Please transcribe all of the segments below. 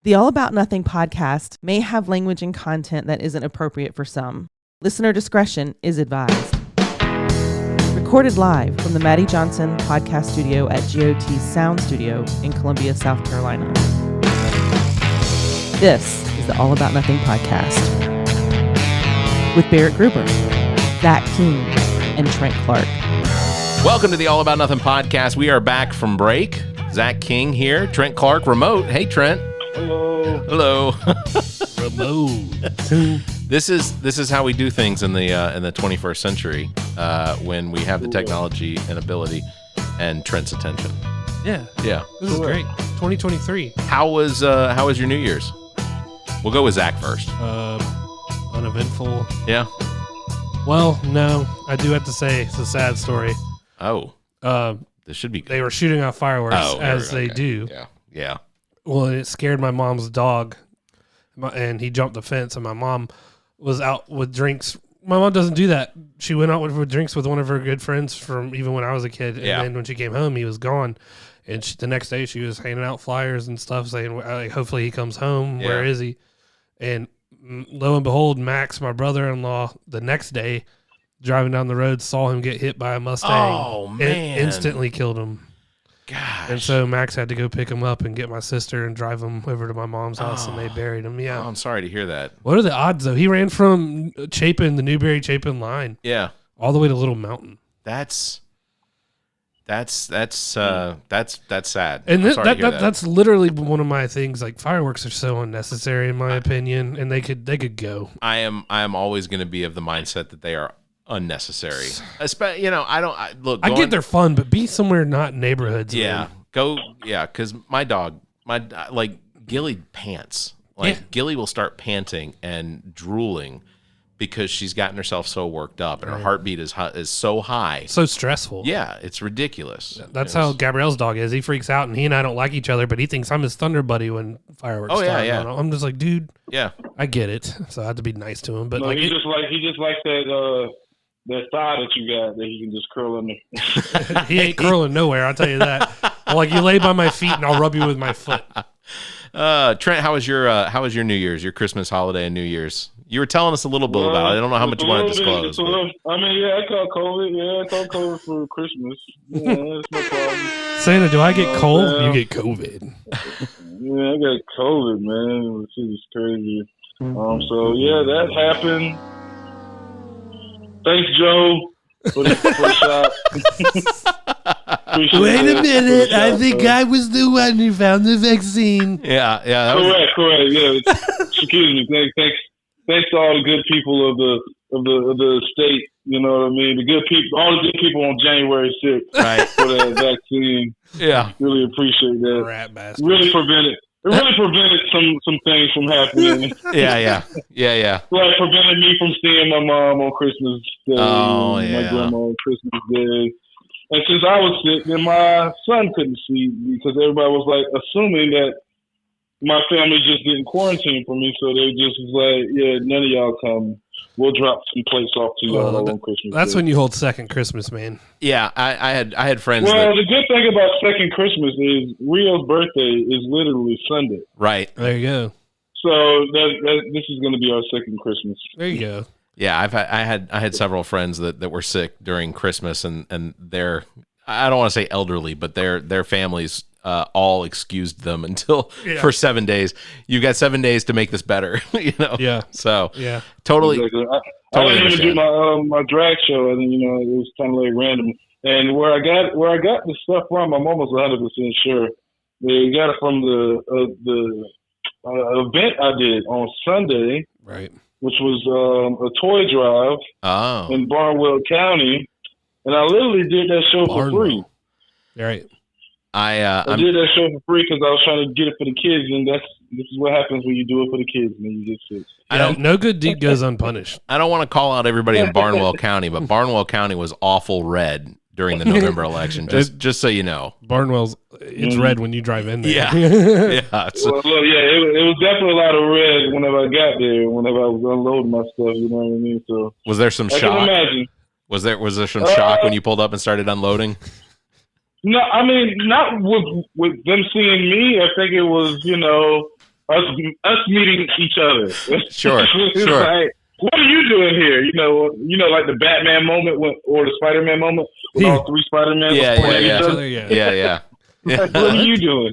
The All About Nothing podcast may have language and content that isn't appropriate for some. Listener discretion is advised. Recorded live from the Maddie Johnson podcast studio at GOT's Sound Studio in Columbia, South Carolina. This is the All About Nothing podcast with Barrett Gruber, Zach King, and Trent Clark. Welcome to the All About Nothing podcast. We are back from break. Zach King here, Trent Clark remote. Hey, Trent. Hello. Remote. This is how we do things in the 21st century when we have the technology and ability and Trent's attention. Yeah. This is great. 2023. How was your New Year's? We'll go with Zach first. Uneventful. Yeah. Well, no, I do have to say it's a sad story. Oh. This should be good. They were shooting off fireworks as they do. Yeah. Well, it scared my mom's dog, and he jumped the fence, and my mom was out with drinks. My mom doesn't do that. She went out with drinks with one of her good friends from even when I was a kid, and then when she came home, he was gone. And the next day, she was handing out flyers and stuff saying, hopefully he comes home. Yeah. Where is he? And lo and behold, Max, my brother-in-law, the next day, driving down the road, saw him get hit by a Mustang. Oh, man. And instantly killed him. Gosh. And so Max had to go pick him up and get my sister and drive him over to my mom's house, and they buried him. Yeah. Oh, I'm sorry to hear that. What are the odds, though? He ran from Chapin, the Newberry-Chapin line. Yeah. All the way to Little Mountain. That's sad. And that's literally one of my things. Like, fireworks are so unnecessary, in my opinion, and they could go. I am always going to be of the mindset that they are unnecessary. I get they're fun, but be somewhere not neighborhoods. Yeah, because my dog, Gilly pants. Gilly will start panting and drooling because she's gotten herself so worked up, and her heartbeat is so high, so stressful. Yeah, it's ridiculous. That's how Gabrielle's dog is. He freaks out, and he and I don't like each other, but he thinks I'm his thunder buddy when fireworks start. Yeah. I'm just like, dude. Yeah, I get it. So I have to be nice to him. But he just likes that thigh that you got that he can just curl in there. He ain't curling nowhere, I'll tell you that. You lay by my feet and I'll rub you with my foot. Trent, how was your New Year's, your Christmas holiday and New Year's? You were telling us a little bit about it. I don't know how much you want to disclose. I caught COVID. Yeah, I caught COVID for Christmas. Yeah, that's no problem. Santa, do I get cold? You get COVID. Yeah, I got COVID, man. This is crazy. So yeah, that happened. Thanks, Joe, for the shot. Wait a minute. I think I was the one who found the vaccine. Yeah. Correct. Yeah. Excuse me. Thanks to all the good people of the state. You know what I mean? The good people, all the good people on January 6th, right, for that vaccine. Yeah, really appreciate that. Rat bastard. Really prevented some things from happening. Yeah. Like prevented me from seeing my mom on Christmas Day. Oh, yeah. My grandma on Christmas Day. And since I was sick, then my son couldn't see because everybody was assuming that my family just didn't quarantine for me, so they just was none of y'all come. We'll drop some plates off to y'all on Christmas That's Day. When you hold second Christmas, man. Yeah, I had friends. Well, the good thing about second Christmas is Rio's birthday is literally Sunday. Right. There you go. So this is going to be our second Christmas. There you go. Yeah, I had several friends that were sick during Christmas, and they're, I don't want to say elderly, but their families all excused them for 7 days. You got 7 days to make this better, you know. Yeah. So yeah, totally. I didn't even do my drag show, and it was kind of random. And where I got the stuff from, I'm almost 100% sure. They got it from the event I did on Sunday, right? Which was a toy drive in Barnwell County, and I literally did that show for free. Right. I did that show for free because I was trying to get it for the kids, and this is what happens when you do it for the kids, and you get sick. No good deed goes unpunished. I don't want to call out everybody in Barnwell County, but Barnwell County was awful red during the November election. Just so you know, it's red when you drive in there. Yeah, it was definitely a lot of red whenever I got there. Whenever I was unloading my stuff, you know what I mean. So was there some shock? I can imagine. Was there some shock when you pulled up and started unloading? No, I mean, not with them seeing me. I think it was, us meeting each other. Sure, It's sure. like, what are you doing here? Like the Batman moment or the Spider-Man moment with all three Spider-Men. Yeah. Like, what are you doing?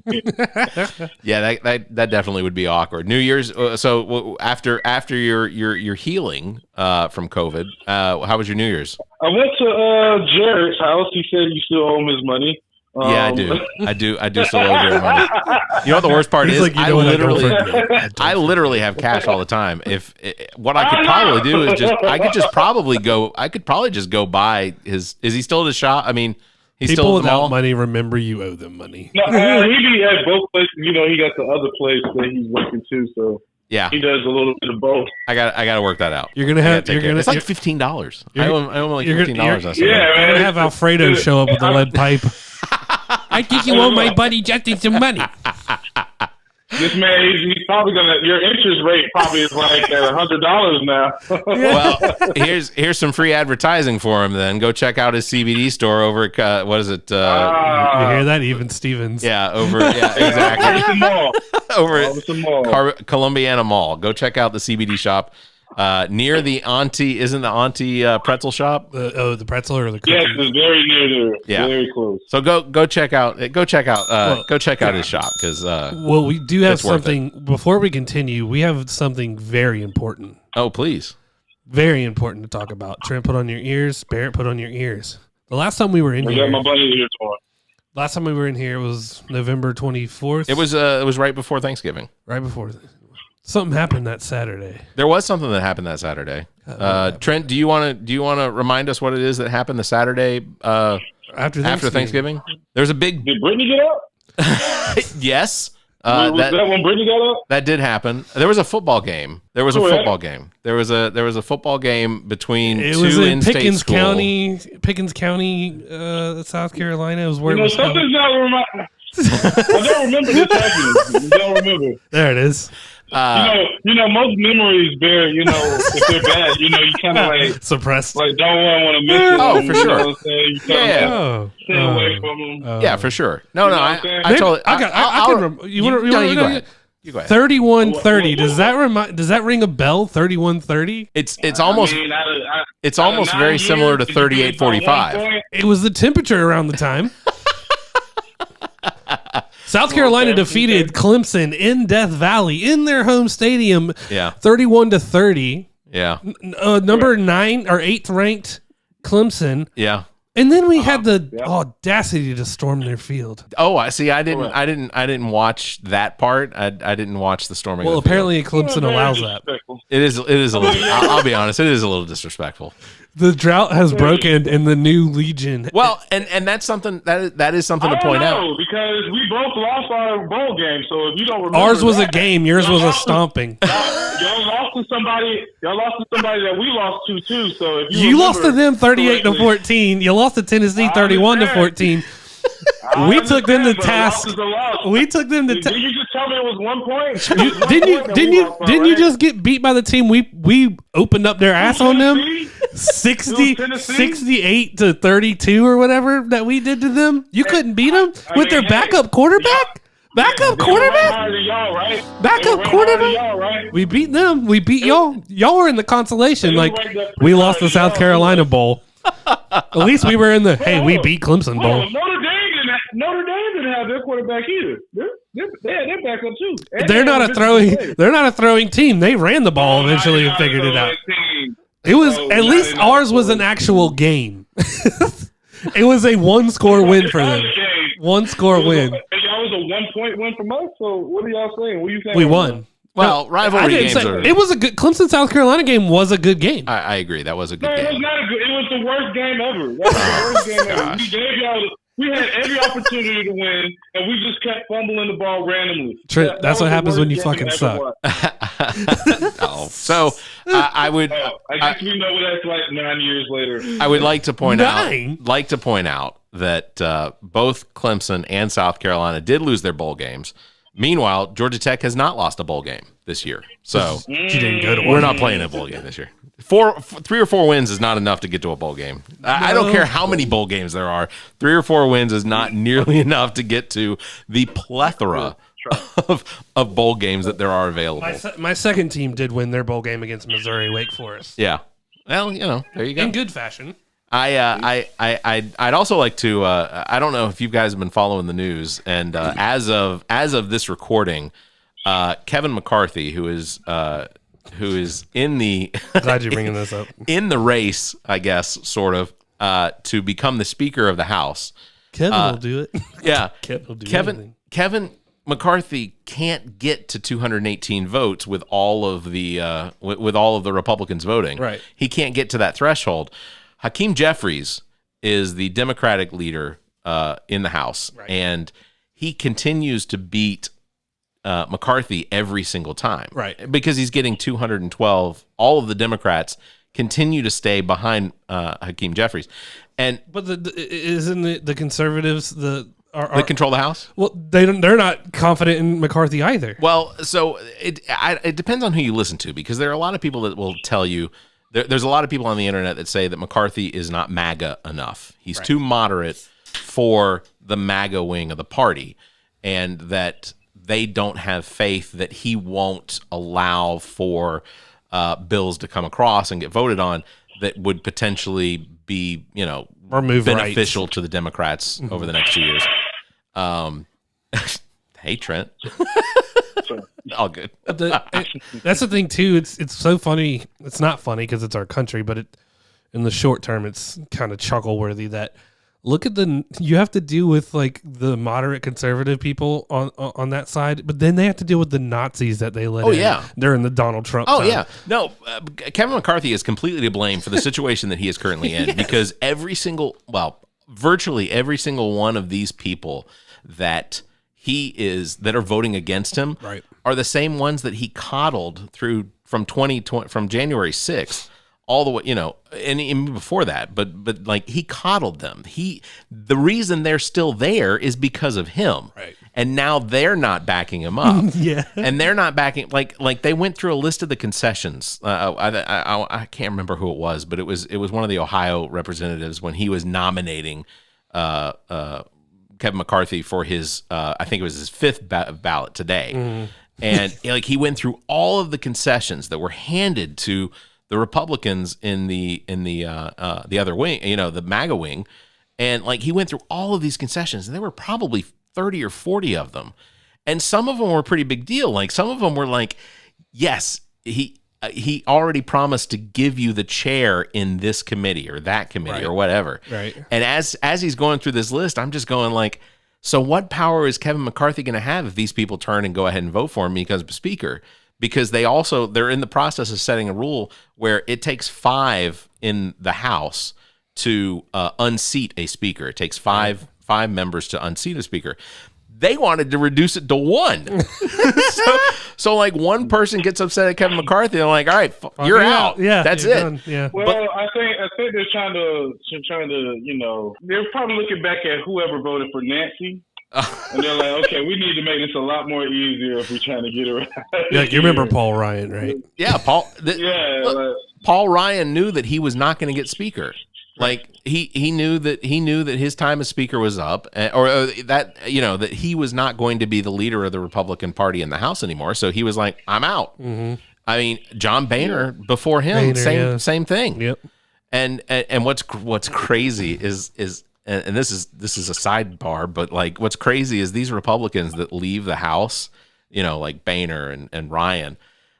Yeah, that definitely would be awkward. New Year's. So after your healing from COVID, how was your New Year's? I went to Jared's house. He said you still owe him his money. Yeah, I do. I do still owe Jared money. You know what the worst part is? Like, I literally have cash all the time. What I could probably do is I could probably just go buy his. Is he still at his shop? I mean, he's people still at the without mall? money remember you owe them money. No, he be at both places. He got the other place that he's working too. So Yeah, he does a little bit of both. I got to work that out. You're gonna have. It's like $15. I owe like $15. Yeah, man. You're gonna have Alfredo show up with a lead pipe. I think you owe my buddy Justin some money. This man, he's probably your interest rate probably is like at $100 now. Well, here's some free advertising for him. Then go check out his CBD store over at what is it? You hear that, Even Stevens? Exactly. Mall. Columbiana Mall. Go check out the CBD shop near the Auntie. Isn't the Auntie pretzel shop? The pretzel or the cookie? Yes, it's very near there. Yeah. Very close. So go check out his shop because well, we do have it's worth something before we continue. We have something very important. Oh, please. Very important to talk about. Trent, put on your ears. Barrett, put on your ears. The last time we were in I here, got my buddy here tomorrow. last time we were in here was November 24th. It was right before Thanksgiving. Right before. Something happened that Saturday. There was something that happened that Saturday. Trent, do you want to remind us what it is that happened the Saturday after Thanksgiving? There's a big. Did Brittany get up? Yes. Was that when Brittany got up? That did happen. There was a football game. There was a football game between It two was in in-state Pickens schools. County, South Carolina. It was where it was held. Something's not reminding. I don't remember this happening. I don't remember. There it is. Most memories, Barry, if they're bad, you kind of like Suppressed. like don't want to miss it. Oh, for sure. You know what I'm saying? You kinda Oh. stay away from them. Yeah, for sure. No, what I I'm saying? totally. You go ahead. You go ahead. 3130. Does that ring a bell? 3130. It's almost it's almost very similar to 3845. It was the temperature around the time. South Carolina defeated Clemson in Death Valley in their home stadium. Yeah. 31-30. Yeah. Number 9 or 8th ranked Clemson. Yeah. And then we had the audacity to storm their field. Oh, I see. I didn't watch that part. I didn't watch the storming. Well, of the field. apparently Clemson allows that. It is a little. I'll be honest. It is a little disrespectful. The drought has broken in the new Legion. Well, and that's something that is something to point out. Because we both lost our bowl game. So if you don't remember, Ours was a game. Yours was a stomping. Y'all lost to somebody. That we lost to too. So if You lost to them 38-14. You lost to Tennessee 31-14. We took them to task. We took them to Did task. you just tell me it was 1 point? Didn't you just get beat by the team we opened up their ass on them? 68-32 or whatever that we did to them. You couldn't beat them with their backup quarterback. Backup quarterback. Backup quarterback. We beat them. We beat y'all. Y'all were in the consolation. Like we lost the South Carolina Bowl. At least we were in the we beat Clemson Bowl. Notre Dame didn't have their quarterback either. They had their backup too. They're not a throwing team. They ran the ball eventually and figured it out. It was at least ours was an actual game. It was a 1-score win for them. 1-score win. Y'all was a 1-point win from us. So what are y'all saying? What are you saying? We won. Well, rivalry games are. It was a good Clemson South Carolina game. Was a good game. I agree. That was a good No, it was game. not a good. It was the worst game ever. That was the worst game ever. We gave y'all. We had every opportunity to win, and we just kept fumbling the ball randomly. Trent, that's what happens when you fucking suck. So I would. I guess we know what that's like 9 years later. I would like to point out that both Clemson and South Carolina did lose their bowl games. Meanwhile, Georgia Tech has not lost a bowl game this year. So She didn't go to we're not playing a bowl game this year. 3 or 4 wins is not enough to get to a bowl game. I don't care how many bowl games there are. 3 or 4 wins is not nearly enough to get to the plethora of bowl games that there are available. My second team did win their bowl game against Missouri Wake Forest. Yeah. Well, there you go. In good fashion. I'd also like to. I don't know if you guys have been following the news, and as of this recording, Kevin McCarthy, who is in the glad you're bringing this up, in the race, I guess, sort of, to become the Speaker of the House. Kevin will do it. Yeah, Kevin will do anything. Kevin McCarthy can't get to 218 votes with all of the Republicans voting. Right. He can't get to that threshold. Hakeem Jeffries is the Democratic leader in the House, right. and he continues to beat McCarthy every single time. Right. Because he's getting 212. All of the Democrats continue to stay behind Hakeem Jeffries. But isn't the conservatives they control the House? Well, they're not confident in McCarthy either. Well, so it depends on who you listen to, because there are a lot of people that will tell you there's a lot of people on the internet that say that McCarthy is not MAGA enough. He's too moderate for the MAGA wing of the party, and that they don't have faith that he won't allow for bills to come across and get voted on that would potentially be, or move beneficial to the Democrats over the next 2 years. Hey, Trent. All good. That's the thing too. It's so funny. It's not funny because it's our country, but in the short term, it's kind of chuckle worthy that look at you have to deal with like the moderate conservative people on that side, but then they have to deal with the Nazis that they let in during the Donald Trump time. Yeah. No, Kevin McCarthy is completely to blame for the situation that he is currently in because virtually every single one of these people that are voting against him are the same ones that he coddled from January 6th all the way, and even before that, but like he coddled them. The reason they're still there is because of him. Right. And now they're not backing him up. Yeah. And they're not backing, like they went through a list of the concessions. I can't remember who it was, but it was one of the Ohio representatives when he was nominating Kevin McCarthy for his, I think it was his fifth ballot today. Mm-hmm. And he went through all of the concessions that were handed to the Republicans in the other wing, the MAGA wing. And he went through all of these concessions, and there were probably 30 or 40 of them. And some of them were a pretty big deal. Some of them were yes, he already promised to give you the chair in this committee or that committee or whatever. Right. And as he's going through this list, I'm just going so what power is Kevin McCarthy going to have if these people turn and go ahead and vote for him because of Speaker? Because they're in the process of setting a rule where it takes 5 in the House to unseat a Speaker. It takes five members to unseat a Speaker. They wanted to reduce it to 1. so one person gets upset at Kevin McCarthy. They're like, all right, you're out. Yeah, that's it. Done. Yeah. Well, I think they're trying to, they're probably looking back at whoever voted for Nancy. And they're like, okay, we need to make this a lot more easier if we're trying to get around. You remember Paul Ryan, right? Yeah, Paul. Yeah. Paul Ryan knew that he was not going to get Speaker. He knew that his time as Speaker was up, that he was not going to be the leader of the Republican Party in the House anymore. So he was like, I'm out. Mm-hmm. I mean, John Boehner before him, same thing. Yep. And what's crazy is and this is a sidebar, but what's crazy is these Republicans that leave the House, like Boehner and Ryan,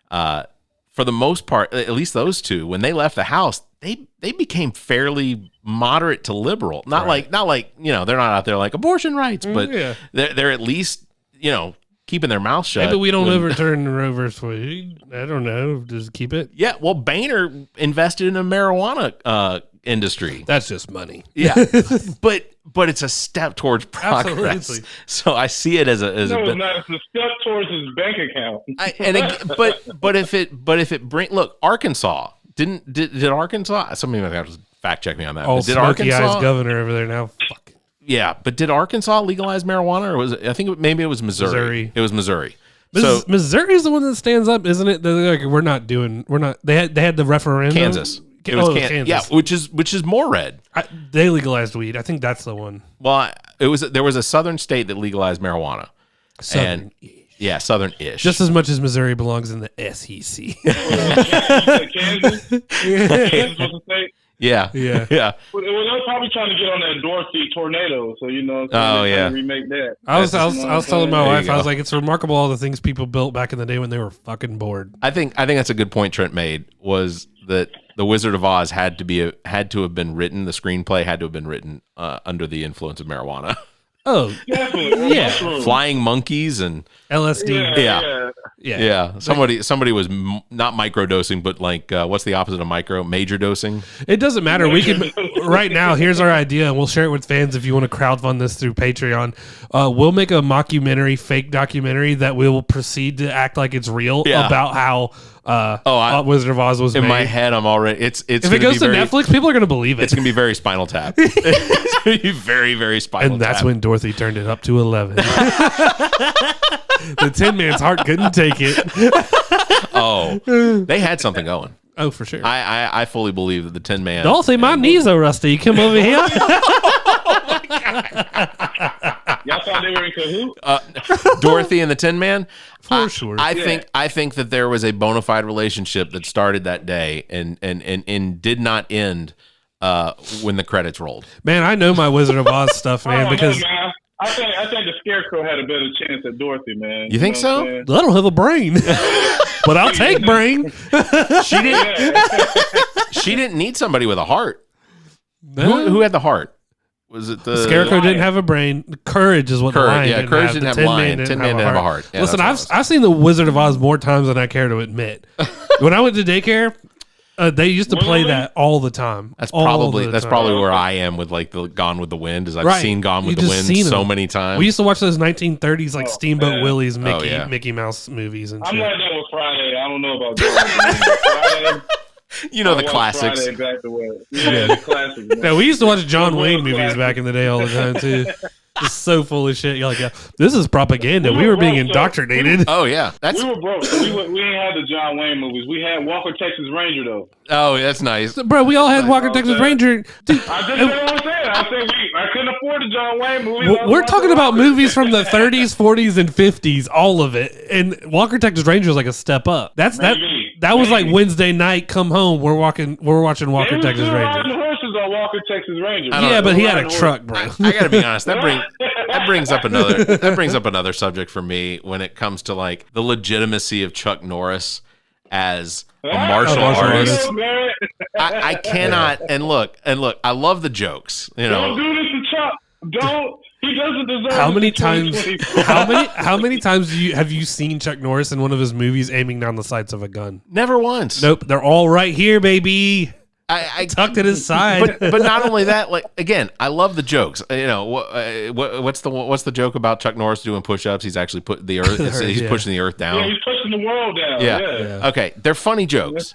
for the most part, at least those two, when they left the House, they became fairly moderate to liberal. Not like they're not out there like abortion rights, but they're at least keeping their mouth shut. Maybe we don't overturn the Roe versus Wade. I don't know. Just keep it. Yeah. Well, Boehner invested in a marijuana industry. That's just money. Yeah, but it's a step towards progress. Absolutely. So I see it as a it's not. It's a step towards his bank account. But if it look, Arkansas did Arkansas? Somebody might have to fact check me on that. Oh, did smoky eyes governor over there now. Fuck. Yeah, but did Arkansas legalize marijuana, or was it? I think maybe it was Missouri. It was Missouri. So Missouri's the one that stands up, isn't it? They're like, we're not. They had the referendum. Kansas. It was Kansas. Yeah, which is more red. They legalized weed. I think that's the one. Well, there was a southern state that legalized marijuana, Southern. Yeah, Southern-ish. Just as much as Missouri belongs in the SEC. Kansas? Kansas was the state? Yeah. Yeah. Well, they're probably trying to get on that Dorothy tornado, so Oh, yeah. remake that. I was telling my There wife, you I was go. like, it's remarkable all the things people built back in the day when they were fucking bored. I think that's a good point Trent made, was that The Wizard of Oz had to have been written, the screenplay had to have been written under the influence of marijuana. Oh, Definitely. Yeah. Flying monkeys and LSD. yeah. Somebody was not microdosing, but like what's the opposite of micro? Major dosing. It doesn't matter. We can right now. Here's our idea, and we'll share it with fans if you want to crowdfund this through Patreon. We'll make a mockumentary, fake documentary that we will proceed to act like it's real about how Wizard of Oz was in made. my head. I'm already. It's if it goes to Netflix, people are going to believe it. It's going to be very Spinal Tap. It's going to be very, very Spinal Tap. And that's when Dorothy turned it up to 11. The Tin Man's heart couldn't take it. Oh, they had something going. Oh, for sure. I fully believe that the Tin Man. Dorothy, my knees are rusty. Come over here. Y'all thought they were in cahoots? Dorothy and the Tin Man. For sure. I think that there was a bona fide relationship that started that day and did not end when the credits rolled. Man, I know my Wizard of Oz stuff, man, because man. I think the Scarecrow had a better chance at Dorothy, man. You think know so? what I'm saying? I don't have a brain, but I'll take brain. She didn't need somebody with a heart. Who had the heart? Was it the Scarecrow didn't have a brain. Courage is what the lion didn't Courage have. didn't have Tin lion. Man Tin Man didn't have a heart. Yeah, Listen, that's I've seen the Wizard of Oz more times than I care to admit. When I went to daycare, they used to play that all the time. That's probably where I am with like the Gone with the Wind, is I've Right. seen Gone with You the just Wind seen so them. many times. We used to watch those 1930s like Steamboat man. Willie's yeah. Mickey Mouse movies and I'm shit. like that with Friday. I don't know about Friday. You know, I the watch classics. Friday back to way. Yeah, the classics. Man. Yeah, we used to watch John Well, Wayne movies classic. back in the day all the time too. Just so full of shit. You're like, yeah, this is propaganda. We were being indoctrinated. Oh yeah, that's We were broke. We ain't had the John Wayne movies. We had Walker Texas Ranger though. that's nice. Bro, we all had Walker Texas Ranger. Dude, I just said what I'm saying. I couldn't afford the John Wayne movies. we're talking about movies from the 30s, 40s, and 50s, all of it. And Walker Texas Ranger is like a step up. That was like Wednesday night. Come home. We're watching Walker Texas Ranger. Horses on Walker Texas Ranger. Yeah, but he had a truck, bro. I gotta be honest. That brings up another subject for me when it comes to like the legitimacy of Chuck Norris as a martial artist. I cannot. And look. I love the jokes. You know, Don't do this to Chuck. Don't. He doesn't deserve. How many this in times? 2024. How many times have you seen Chuck Norris in one of his movies aiming down the sights of a gun? never once. Nope, they're all right here, baby. I Tucked at his side. but not only that, like again, I love the jokes. You know, what's the joke about Chuck Norris doing push-ups? He's actually put the earth. He's pushing the earth down. Yeah, he's pushing the world down. Yeah. Okay, they're funny jokes,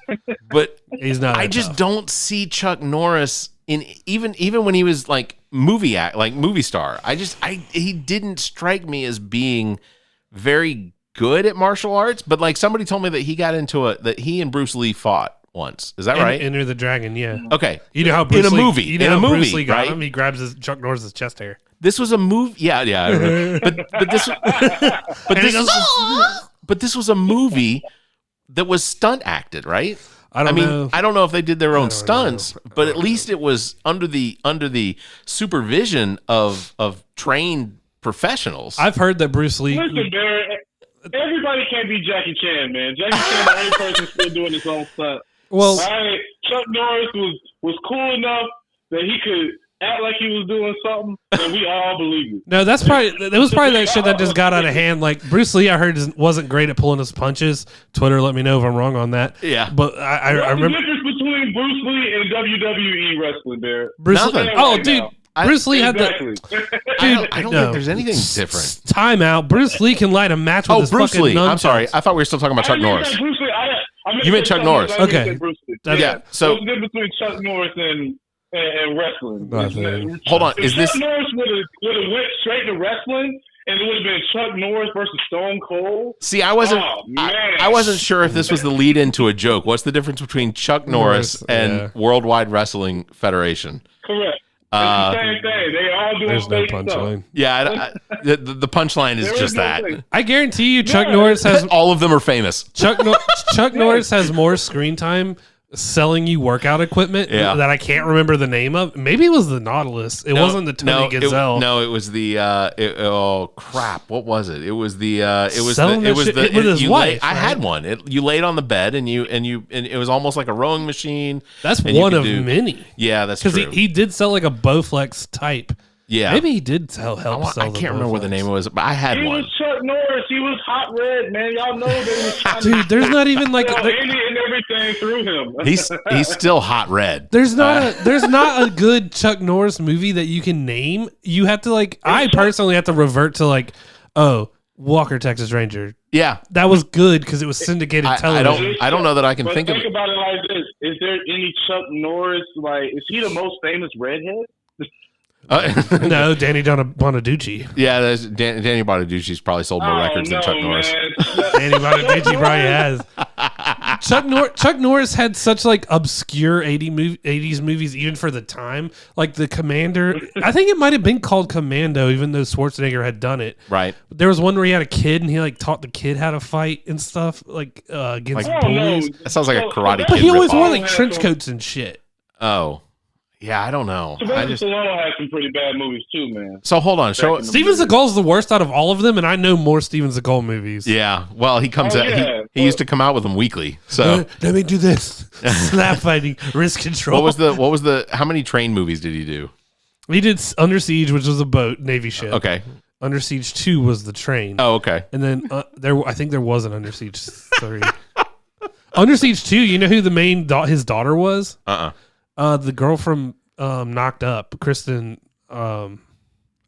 but He's not. I just don't see Chuck Norris in even when he was like movie star. He didn't strike me as being very good at martial arts. But like somebody told me that he got into that he and Bruce Lee fought once. Is that right? Enter the Dragon, yeah. Okay. You know how Bruce in a Lee, movie, you know in how a movie, Bruce Lee got right? him? He grabs his Chuck Norris's chest hair. This was a movie. Yeah. I don't know. But this was a movie that was stunt acted, right? I don't know if they did their own stunts, but at least it was under the supervision of trained professionals. I've heard that Bruce Lee. Listen, Barrett, everybody can't be Jackie Chan, man. Jackie Chan, the only person still doing his own stunt. Well, Right? Chuck Norris was cool enough that he could act like he was doing something, and we all believe it. no, that was probably that shit that just got out of hand. Like Bruce Lee, I heard wasn't great at pulling his punches. Twitter, let me know if I'm wrong on that. Yeah. but I What's remember the difference between Bruce Lee and WWE wrestling, Barrett? Bruce. Nothing. Oh, Right dude, now. Bruce Lee had Exactly. I don't no. think there's anything different. Time out. Bruce Lee can light a match with Oh, his Bruce fucking Lee. I'm nunchucks. sorry. I thought we were still talking about Chuck I didn't Norris. say Bruce Lee. I meant You to meant say Chuck Norris. I didn't Okay. say Bruce Lee. Yeah, so- what's the difference between Chuck Norris and wrestling? Nothing. Hold on. If Is this? Chuck Norris would have went straight to wrestling, and it would have been Chuck Norris versus Stone Cold. See, I wasn't. Oh, man. I wasn't sure if this was the lead into a joke. What's the difference between Chuck Norris and yeah. Worldwide Wrestling Federation? Correct. the same thing. They all doing There's no fake stuff. punchline. Yeah, the punchline is There just is no that. fake. I guarantee you, Chuck Norris has All of them are famous. Chuck Norris has more screen time selling you workout equipment Yeah. that I can't remember the name of. Maybe it was the Nautilus. It wasn't the Tony Gazelle. It was the oh crap, what was it? It was the Selling that shit with his wife, I right? had one. You laid on the bed and it was almost like a rowing machine. That's and you one could of do- many. Yeah, that's Because true. he did sell like a Bowflex type. Yeah. Maybe he did help sell I the can't remember what the Bowflex. name was, but I had He one. was Chuck Norris. He was hot red, man. Y'all know they was trying to Dude, there's not even like sell any and everything through him. He's still hot red. there's not a good Chuck Norris movie that you can name. You have to I personally have to revert to Walker Texas Ranger. Yeah. That was good because it was syndicated television. I don't know that I can But think of think about it like this: is there any Chuck Norris? Is he the most famous redhead? No, Danny Bonaducci. Yeah, Danny Bonaducci's probably sold more records than Chuck Norris. Danny Bonaducci probably has. Chuck Norris had such obscure 80s movies even for the time. Like the Commander. I think it might have been called Commando, even though Schwarzenegger had done it. Right. There was one where he had a kid and he taught the kid how to fight and stuff against bullies. That sounds like a Karate But Kid he always ripoff. wore trench coats and shit. Oh. Yeah, I don't know. Sylvester Stallone had some pretty bad movies too, man. So hold on. Steven Seagal's the worst out of all of them, and I know more Steven Seagal movies. Yeah. Well, he comes out. yeah. He used to come out with them weekly. So Let me do this. Slap fighting, wrist control. what was the how many train movies did he do? He did Under Siege, which was a boat, Navy ship. Okay. Under Siege 2 was the train. Oh, okay. And then I think there was an Under Siege 3. Under Siege 2, you know who the his daughter was? The girl from Knocked Up, Kristen. Katherine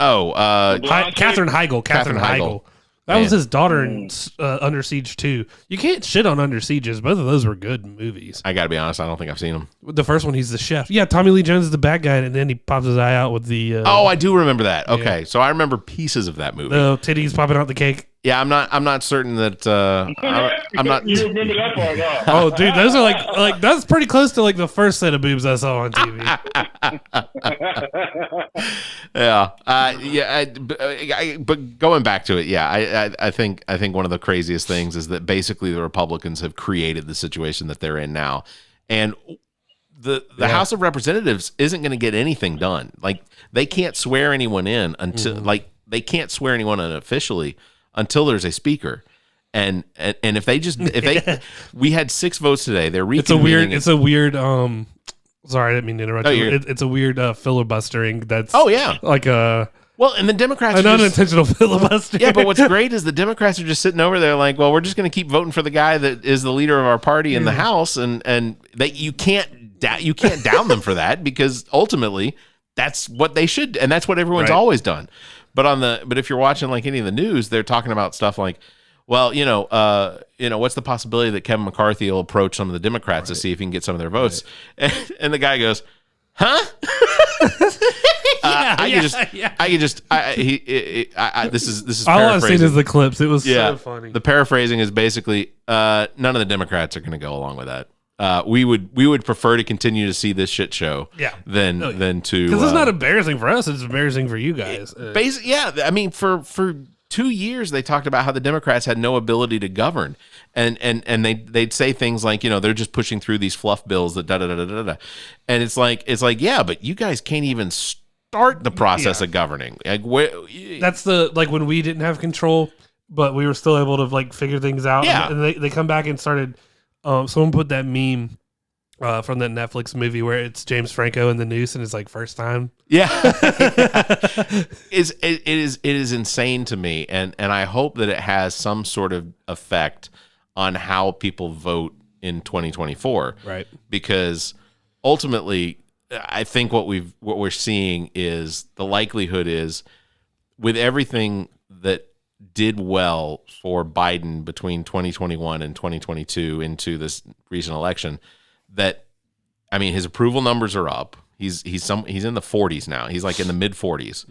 Heigl. Katherine Heigl. That was his daughter in Under Siege 2. You can't shit on Under Sieges. Both of those were good movies. I got to be honest. I don't think I've seen them. The first one, he's the chef. Yeah, Tommy Lee Jones is the bad guy, and then he pops his eye out with the I do remember that. Okay, so I remember pieces of that movie. the titties popping out the cake. Yeah, I'm not certain that I'm not. You remember that part? Huh? Oh, dude, those are like that's pretty close to the first set of boobs I saw on TV. Yeah, but going back to it, yeah, I think one of the craziest things is that basically the Republicans have created the situation that they're in now, and the House of Representatives isn't going to get anything done. Like they can't swear anyone in until they can't swear anyone in officially until there's a speaker. And if they we had 6 votes today. They're reconvening. It's a weird sorry, I didn't mean to interrupt you. you're- It's a weird filibustering that's like a Well, and the Democrats an are just, unintentional filibuster. yeah, but what's great is the Democrats are just sitting over there like, well, we're just going to keep voting for the guy that is the leader of our party in the House, and that you can't down them for that, because ultimately that's what they should, and that's what everyone's Right. always done. But if you're watching like any of the news, they're talking about stuff like, well, what's the possibility that Kevin McCarthy will approach some of the Democrats to see if he can get some of their votes? And the guy goes, huh? This is all I've seen paraphrasing. is the clips. It was Yeah, so funny. the paraphrasing is basically none of the Democrats are going to go along with that. We would prefer to continue to see this shit show, than to, because it's not embarrassing for us; it's embarrassing for you guys. I mean, for 2 years they talked about how the Democrats had no ability to govern, and they'd say things like, they're just pushing through these fluff bills that da da da da da da, and it's like yeah, but you guys can't even start the process of governing. Like That's when we didn't have control, but we were still able to figure things out. Yeah. And they come back and started. Someone put that meme from that Netflix movie where it's James Franco in the noose and it's first time. Yeah, it is insane to me, and I hope that it has some sort of effect on how people vote in 2024. Right. Because ultimately, I think what we're seeing is the likelihood is, with everything that did well for Biden between 2021 and 2022 into this recent election, that, I mean, his approval numbers are up. He's in the 40s now. He's in the mid 40s,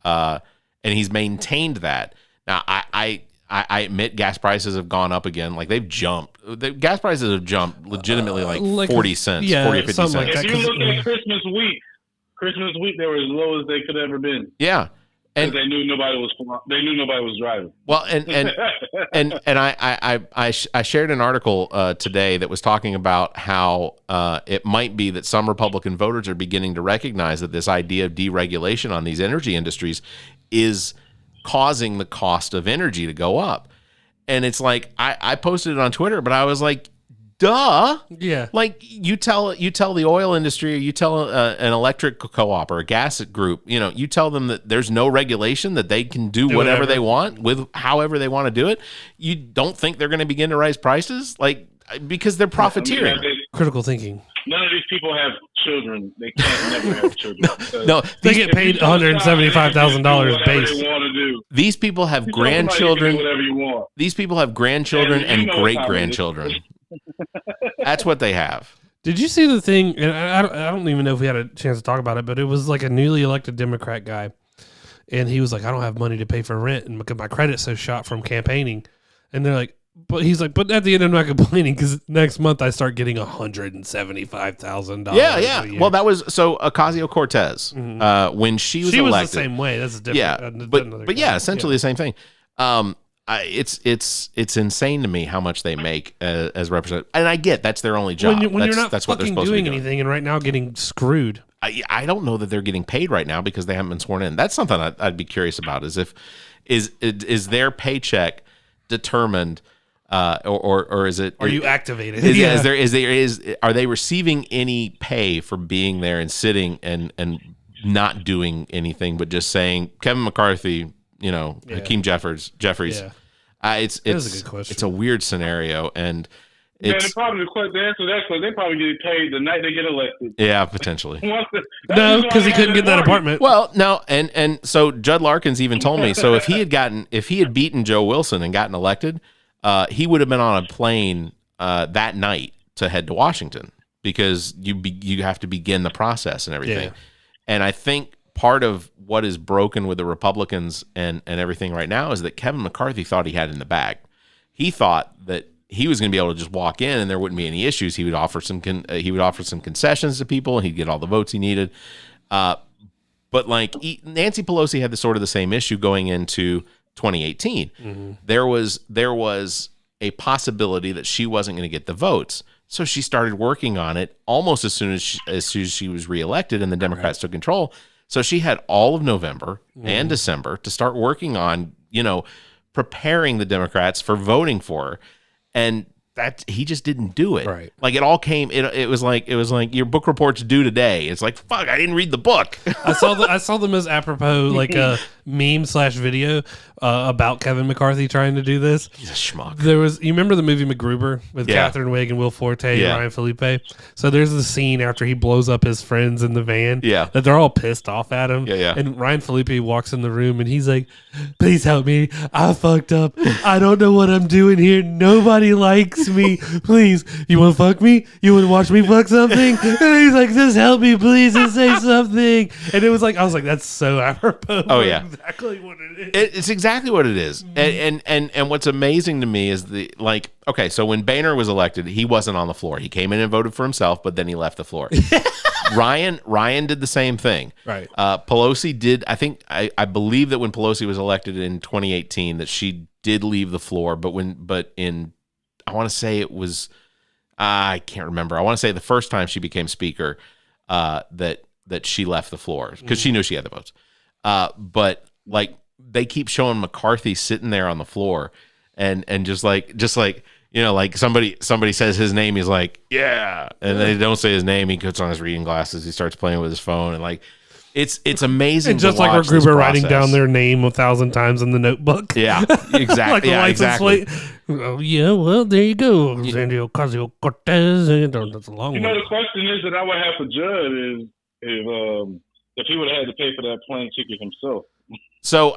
and he's maintained that. Now, I admit gas prices have gone up again. They've jumped. The gas prices have jumped legitimately 40 cents, 40 or 50 cents. like that. If you look at Christmas week, Christmas week, they were as low as they could ever been. Yeah. And they knew nobody was driving. Well, and I shared an article today that was talking about how it might be that some Republican voters are beginning to recognize that this idea of deregulation on these energy industries is causing the cost of energy to go up. And it's like I posted it on Twitter, but I was like, duh. Yeah. Like you tell the oil industry, or you tell an electric co-op or a gas group, you tell them that there's no regulation, that they can do whatever they want with however they want to do it. You don't think they're going to begin to raise prices? Like, because they're profiteering. Critical thinking. None of these people have children. They can't never have children. No, they get paid $175,000 base. These people have grandchildren. Whatever you want. These people have grandchildren and great-grandchildren. That's what they have. Did you see the thing? And I don't even know if we had a chance to talk about it, but it was like a newly elected Democrat guy. And he was like, I don't have money to pay for rent, and because my credit's so shot from campaigning. And they're like, but he's like, but at the end, I'm not complaining because next month I start getting $175,000. Yeah. Well, that was so Ocasio-Cortez when she was elected. Was the same way. That's a different. Yeah, but yeah, essentially the same thing. It's insane to me how much they make as representatives, and I get that's their only job. When you're not that's what they're fucking supposed doing to be doing. anything, and right now getting screwed. I don't know that they're getting paid right now because they haven't been sworn in. That's something I'd be curious about. Is their paycheck determined, or is it? Are you activated? Are they receiving any pay for being there and sitting and not doing anything but just saying Kevin McCarthy, Hakeem Jeffries? Yeah. It's a good question. It's a weird scenario, and it's probably the answer to that question. They probably get paid the night they get elected. Yeah, potentially. No, because he couldn't get that apartment. Well, no, and so Judd Larkins even told me. So if he had beaten Joe Wilson and gotten elected, he would have been on a plane that night to head to Washington because you have to begin the process and everything. Yeah. And I think part of what is broken with the Republicans and everything right now is that Kevin McCarthy thought he had it in the bag. He thought that he was going to be able to just walk in and there wouldn't be any issues. He would offer some concessions to people and he'd get all the votes he needed. But like Nancy Pelosi had the same issue going into 2018. Mm-hmm. There was a possibility that she wasn't going to get the votes. So she started working on it almost as soon as she was reelected and the Democrats took control. So she had all of November and December to start working on, preparing the Democrats for voting for her. And that he just didn't do it. Right. Like it all came. It was like your book report's due today. It's like, fuck, I didn't read the book. I saw them as apropos, like a meme/video about Kevin McCarthy trying to do this. He's a schmuck. You remember the movie MacGruber with Catherine Wig and Will Forte and Ryan Felipe? So there's the scene after he blows up his friends in the van. Yeah. That they're all pissed off at him. Yeah. And Ryan Felipe walks in the room and he's like, please help me. I fucked up. I don't know what I'm doing here. Nobody likes me. Please. You want to fuck me? You want to watch me fuck something? And he's like, just help me, please, and say something. And it was like, I was like, that's so apropos. Oh, yeah. Exactly what it is. It's exactly what it is. And what's amazing to me is so when Boehner was elected, he wasn't on the floor. He came in and voted for himself, but then he left the floor. Ryan did the same thing. Right. Pelosi did. I believe that when Pelosi was elected in 2018, that she did leave the floor. I want to say it was, I can't remember. I want to say the first time she became speaker, that she left the floor because she knew she had the votes. But like they keep showing McCarthy sitting there on the floor, and just like somebody says his name, he's like, yeah, and they don't say his name. He puts on his reading glasses. He starts playing with his phone, and like it's amazing. And just like MacGruber writing down their name 1,000 times in the notebook. Yeah, exactly. Like exactly. Oh, yeah, well, there you go. Ocasio-Cortez. That's a long one. The question is that I would have for Judd is if he would have had to pay for that plane ticket himself. So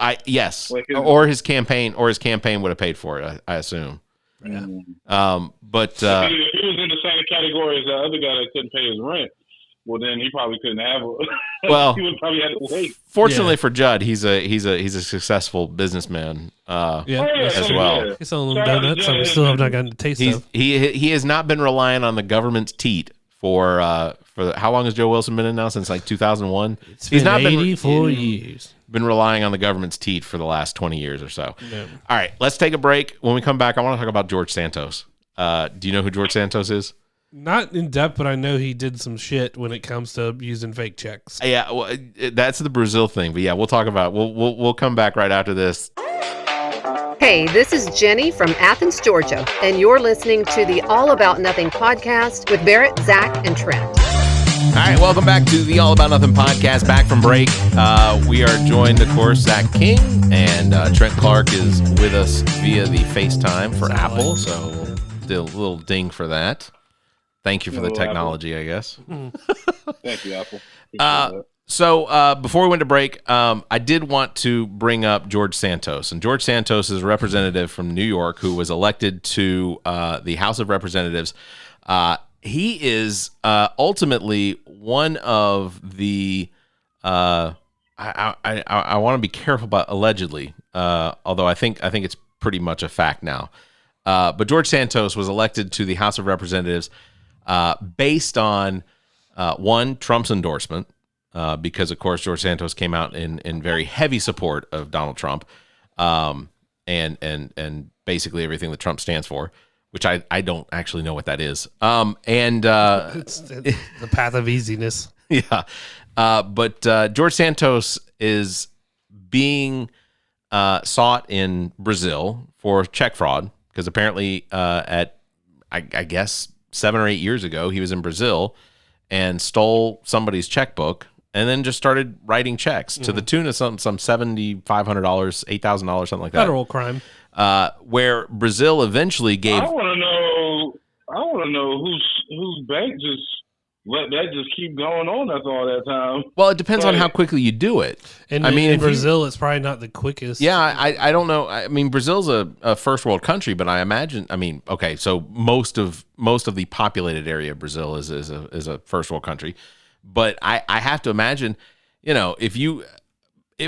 or his campaign would have paid for it. I assume. Yeah. But if he was in the same category as the other guy that couldn't pay his rent, well, then he probably couldn't have it. Well, he would probably have to wait. Fortunately for Judd, he's a successful businessman. As well. He's selling them donuts. So we still have not gotten to taste of. He has not been relying on the government's teat for how long has Joe Wilson been in now? Since like 2001. He's not been 84 years. Been relying on the government's teat for the last 20 years or so. Yeah. All right, let's take a break. When we come back, I want to talk about George Santos. Do you know who George Santos is? Not in depth, but I know he did some shit when it comes to using fake checks. Yeah, well, that's the Brazil thing. But yeah, we'll talk about. We'll come back right after this. Hey, this is Jenny from Athens, Georgia, and you're listening to the All About Nothing podcast with Barrett, Zach, and Trent. All right, welcome back to the All About Nothing podcast. Back from break, we are joined, of course, Zach King and Trent Clark is with us via the FaceTime for Apple. So, did a little ding for that. Thank you for the technology, I guess. Thank you, Apple. So before we went to break, I did want to bring up George Santos. And George Santos is a representative from New York who was elected to the House of Representatives. He is ultimately one of the I want to be careful about allegedly, although I think it's pretty much a fact now. But George Santos was elected to the House of Representatives based on one, Trump's endorsement. Because, of course, George Santos came out in very heavy support of Donald Trump and basically everything that Trump stands for, which I don't actually know what that is. It's the path of easiness. Yeah. But George Santos is being sought in Brazil for check fraud because apparently I guess 7 or 8 years ago, he was in Brazil and stole somebody's checkbook and then just started writing checks to the tune of some $7,500, $8,000, something like that. Federal crime. Where Brazil eventually gave. I want to know whose bank just let that just keep going on after all that time. Well, it depends on how quickly you do it. And in Brazil, it's probably not the quickest. Yeah, I don't know. I mean, Brazil's a first world country, but I imagine. I mean, okay, so most of the populated area of Brazil is a first world country. But I have to imagine, it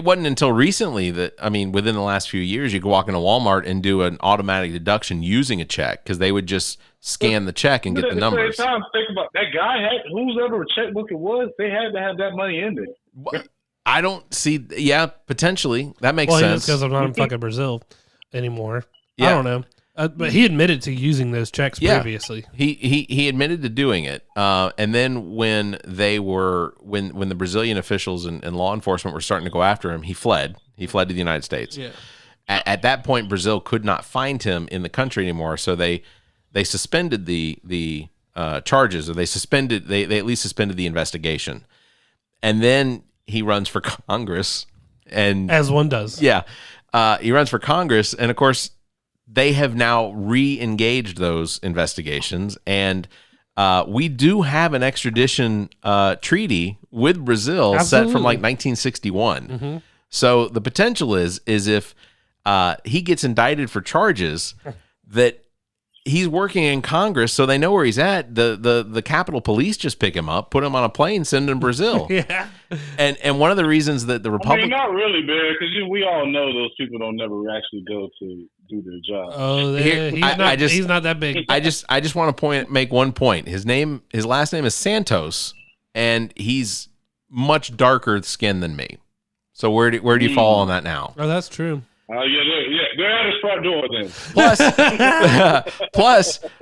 wasn't until recently that, I mean, within the last few years, you could walk into Walmart and do an automatic deduction using a check because they would just scan the check and get the numbers. At the same time, think about that guy whoever checkbook it was, they had to have that money in there. I don't see, potentially. That makes sense. Because I'm not in fucking Brazil anymore. Yeah. I don't know. But he admitted to using those checks previously. He admitted to doing it. And then when the Brazilian officials and law enforcement were starting to go after him, he fled. He fled to the United States. Yeah. At that point, Brazil could not find him in the country anymore, so they suspended the charges, or they at least suspended the investigation. And then he runs for Congress, and as one does. Yeah, he runs for Congress, and of course, they have now re-engaged those investigations, and we do have an extradition treaty with Brazil set from like 1961. Mm-hmm. So the potential is if he gets indicted for charges that he's working in Congress, so they know where he's at. The Capitol Police just pick him up, put him on a plane, send him to Brazil. Yeah. And one of the reasons that the Republic, not really, Bear, because we all know those people don't never actually go to do their job. Oh, he's not that big. I just want to make one point. His last name is Santos, and he's much darker skinned than me. So where do you fall on that now? Oh, that's true. They're at his front door then.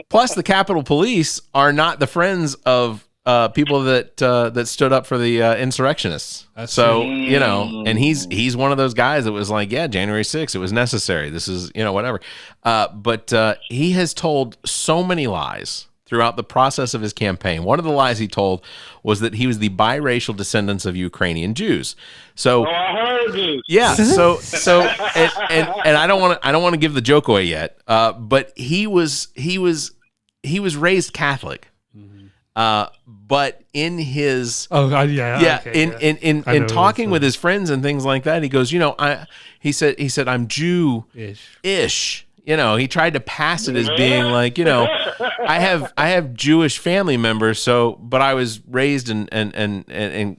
Plus, the Capitol Police are not the friends of people that stood up for the insurrectionists. That's so true. And he's one of those guys that was like, yeah, January 6th, it was necessary. This is whatever. But he has told so many lies throughout the process of his campaign. One of the lies he told was that he was the biracial descendants of Ukrainian Jews. So I heard this. Yeah. So and I don't want to give the joke away yet. But he was raised Catholic. But in his in talking with his friends and things like that, he goes, he said I'm Jew-ish. He tried to pass it as being like, I have Jewish family members, but I was raised in the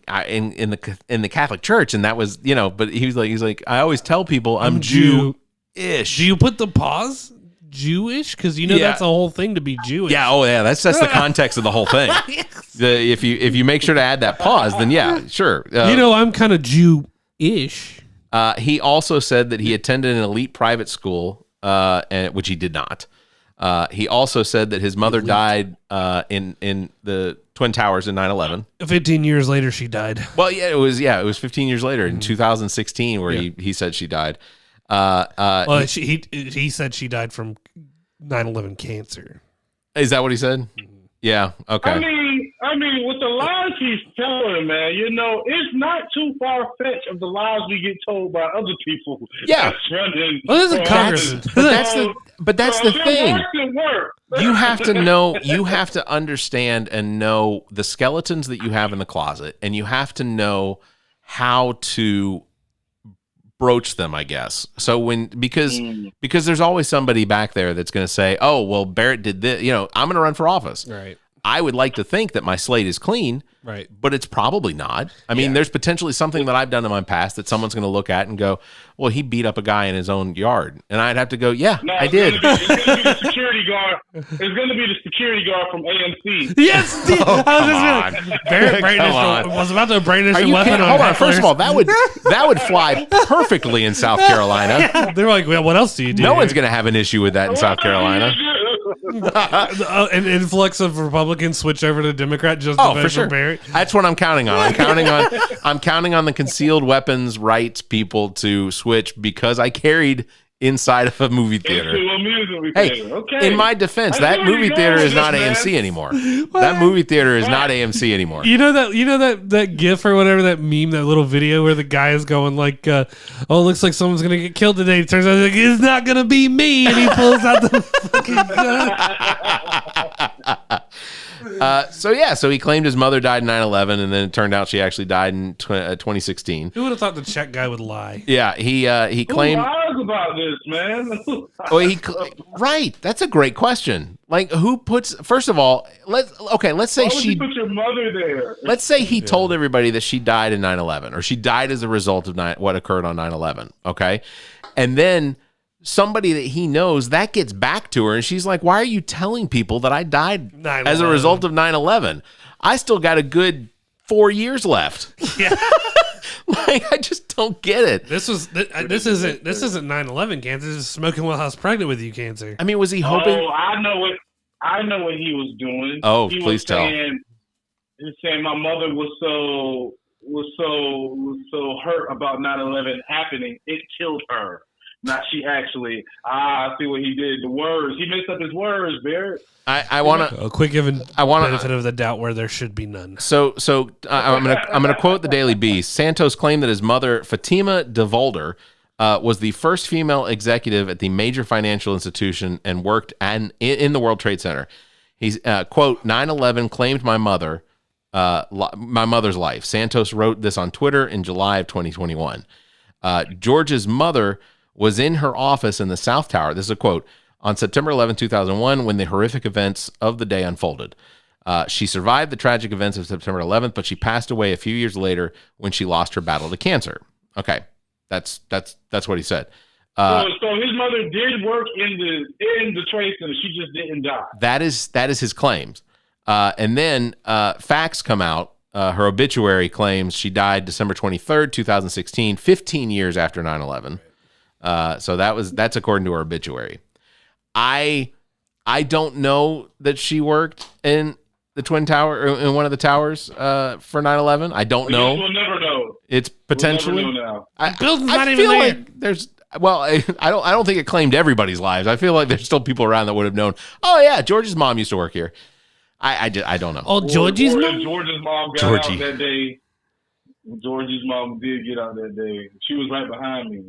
Catholic Church, and that was, but he's like I always tell people I'm Jew-ish. Do you put the pause? Jewish? Because that's a whole thing to be Jewish. Yeah. Oh, yeah. That's the context of the whole thing. If you make sure to add that pause, then yeah, sure. I'm kind of Jew-ish. He also said that he attended an elite private school, which he did not. He also said that his mother died in the Twin Towers in 9/11. 15 years later, she died. Well, it was 15 years later in 2016 where he said she died. He said she died from 9/11 cancer. Is that what he said? Yeah. Okay. I mean, with the lies he's telling, man, it's not too far fetched of the lies we get told by other people. Yeah. Well, this is Congress. But that's the thing. You have to know. You have to understand and know the skeletons that you have in the closet, and you have to know how to broach them, I guess. So because there's always somebody back there that's going to say, "Oh, well, Barrett did this." I'm going to run for office. Right. I would like to think that my slate is clean, right? But it's probably not. I mean, there's potentially something that I've done in my past that someone's going to look at and go, "Well, he beat up a guy in his own yard," and I'd have to go, "Yeah, I did." It's going to be the security guard. It's going to be the security guard from AMC. Yes, Barrett was about to brandish a weapon. Hold on. First of all, that would fly perfectly in South Carolina. Yeah. They're like, well, what else do you do? No one's going to have an issue with that in South Carolina. An influx of Republicans switch over to Democrat just to vote for Barrett. That's what I'm counting on. I'm counting on the concealed weapons rights people to switch because I carried inside of a movie theater. In my defense, that movie theater is not AMC anymore. That movie theater is not AMC anymore. You know that GIF or whatever, that meme, that little video where the guy is going like, "Oh, it looks like someone's gonna get killed today." It turns out like, it's not gonna be me, and he pulls out the fucking gun. So he claimed his mother died in 9/11, and then it turned out she actually died in 2016. Who would have thought the Czech guy would lie? Yeah, he claimed. Who lies about this, man? Right. That's a great question. Like, who puts? First of all, let's say you put your mother there. Let's say he told everybody that she died in 9/11, or she died as a result of what occurred on 9/11. Okay, and then somebody that he knows, that gets back to her, and she's like, "Why are you telling people that I died as a result of 9/11? I still got a good 4 years left." Yeah. Like, I just don't get it. This isn't 9/11 cancer. This is smoking while I was pregnant with you cancer. I mean, was he hoping? Oh, I know what he was doing. Oh, please tell. He was saying my mother was so hurt about 9/11 happening, it killed her. Not she actually. I see what he did. The words. He messed up his words, Barrett. I want to a quick benefit of the doubt where there should be none. So I'm gonna quote the Daily Beast. Santos claimed that his mother, Fatima DeVolder, was the first female executive at the major financial institution and worked in the World Trade Center. He's quote, 9/11 claimed my mother's life. Santos wrote this on Twitter in July of 2021. George's mother was in her office in the South Tower. This is a quote. On September 11, 2001, when the horrific events of the day unfolded. She survived the tragic events of September 11th, but she passed away a few years later when she lost her battle to cancer. Okay, that's what he said. So his mother did work in the Trade Center. She just didn't die. That is his claims. And then facts come out. Her obituary claims she died December 23rd, 2016, 15 years after 9/11. So that's according to her obituary. I don't know that she worked in the Twin Tower or in one of the towers for 9/11. I don't know. We'll never know. It's potentially. We'll never know now. Building's not even feel there. like there's. Well, I don't think it claimed everybody's lives. I feel like there's still people around that would have known. Oh yeah, George's mom used to work here. I don't know. Oh, Georgie's mom. George's mom got out that day. Georgie's mom did get out that day. She was right behind me.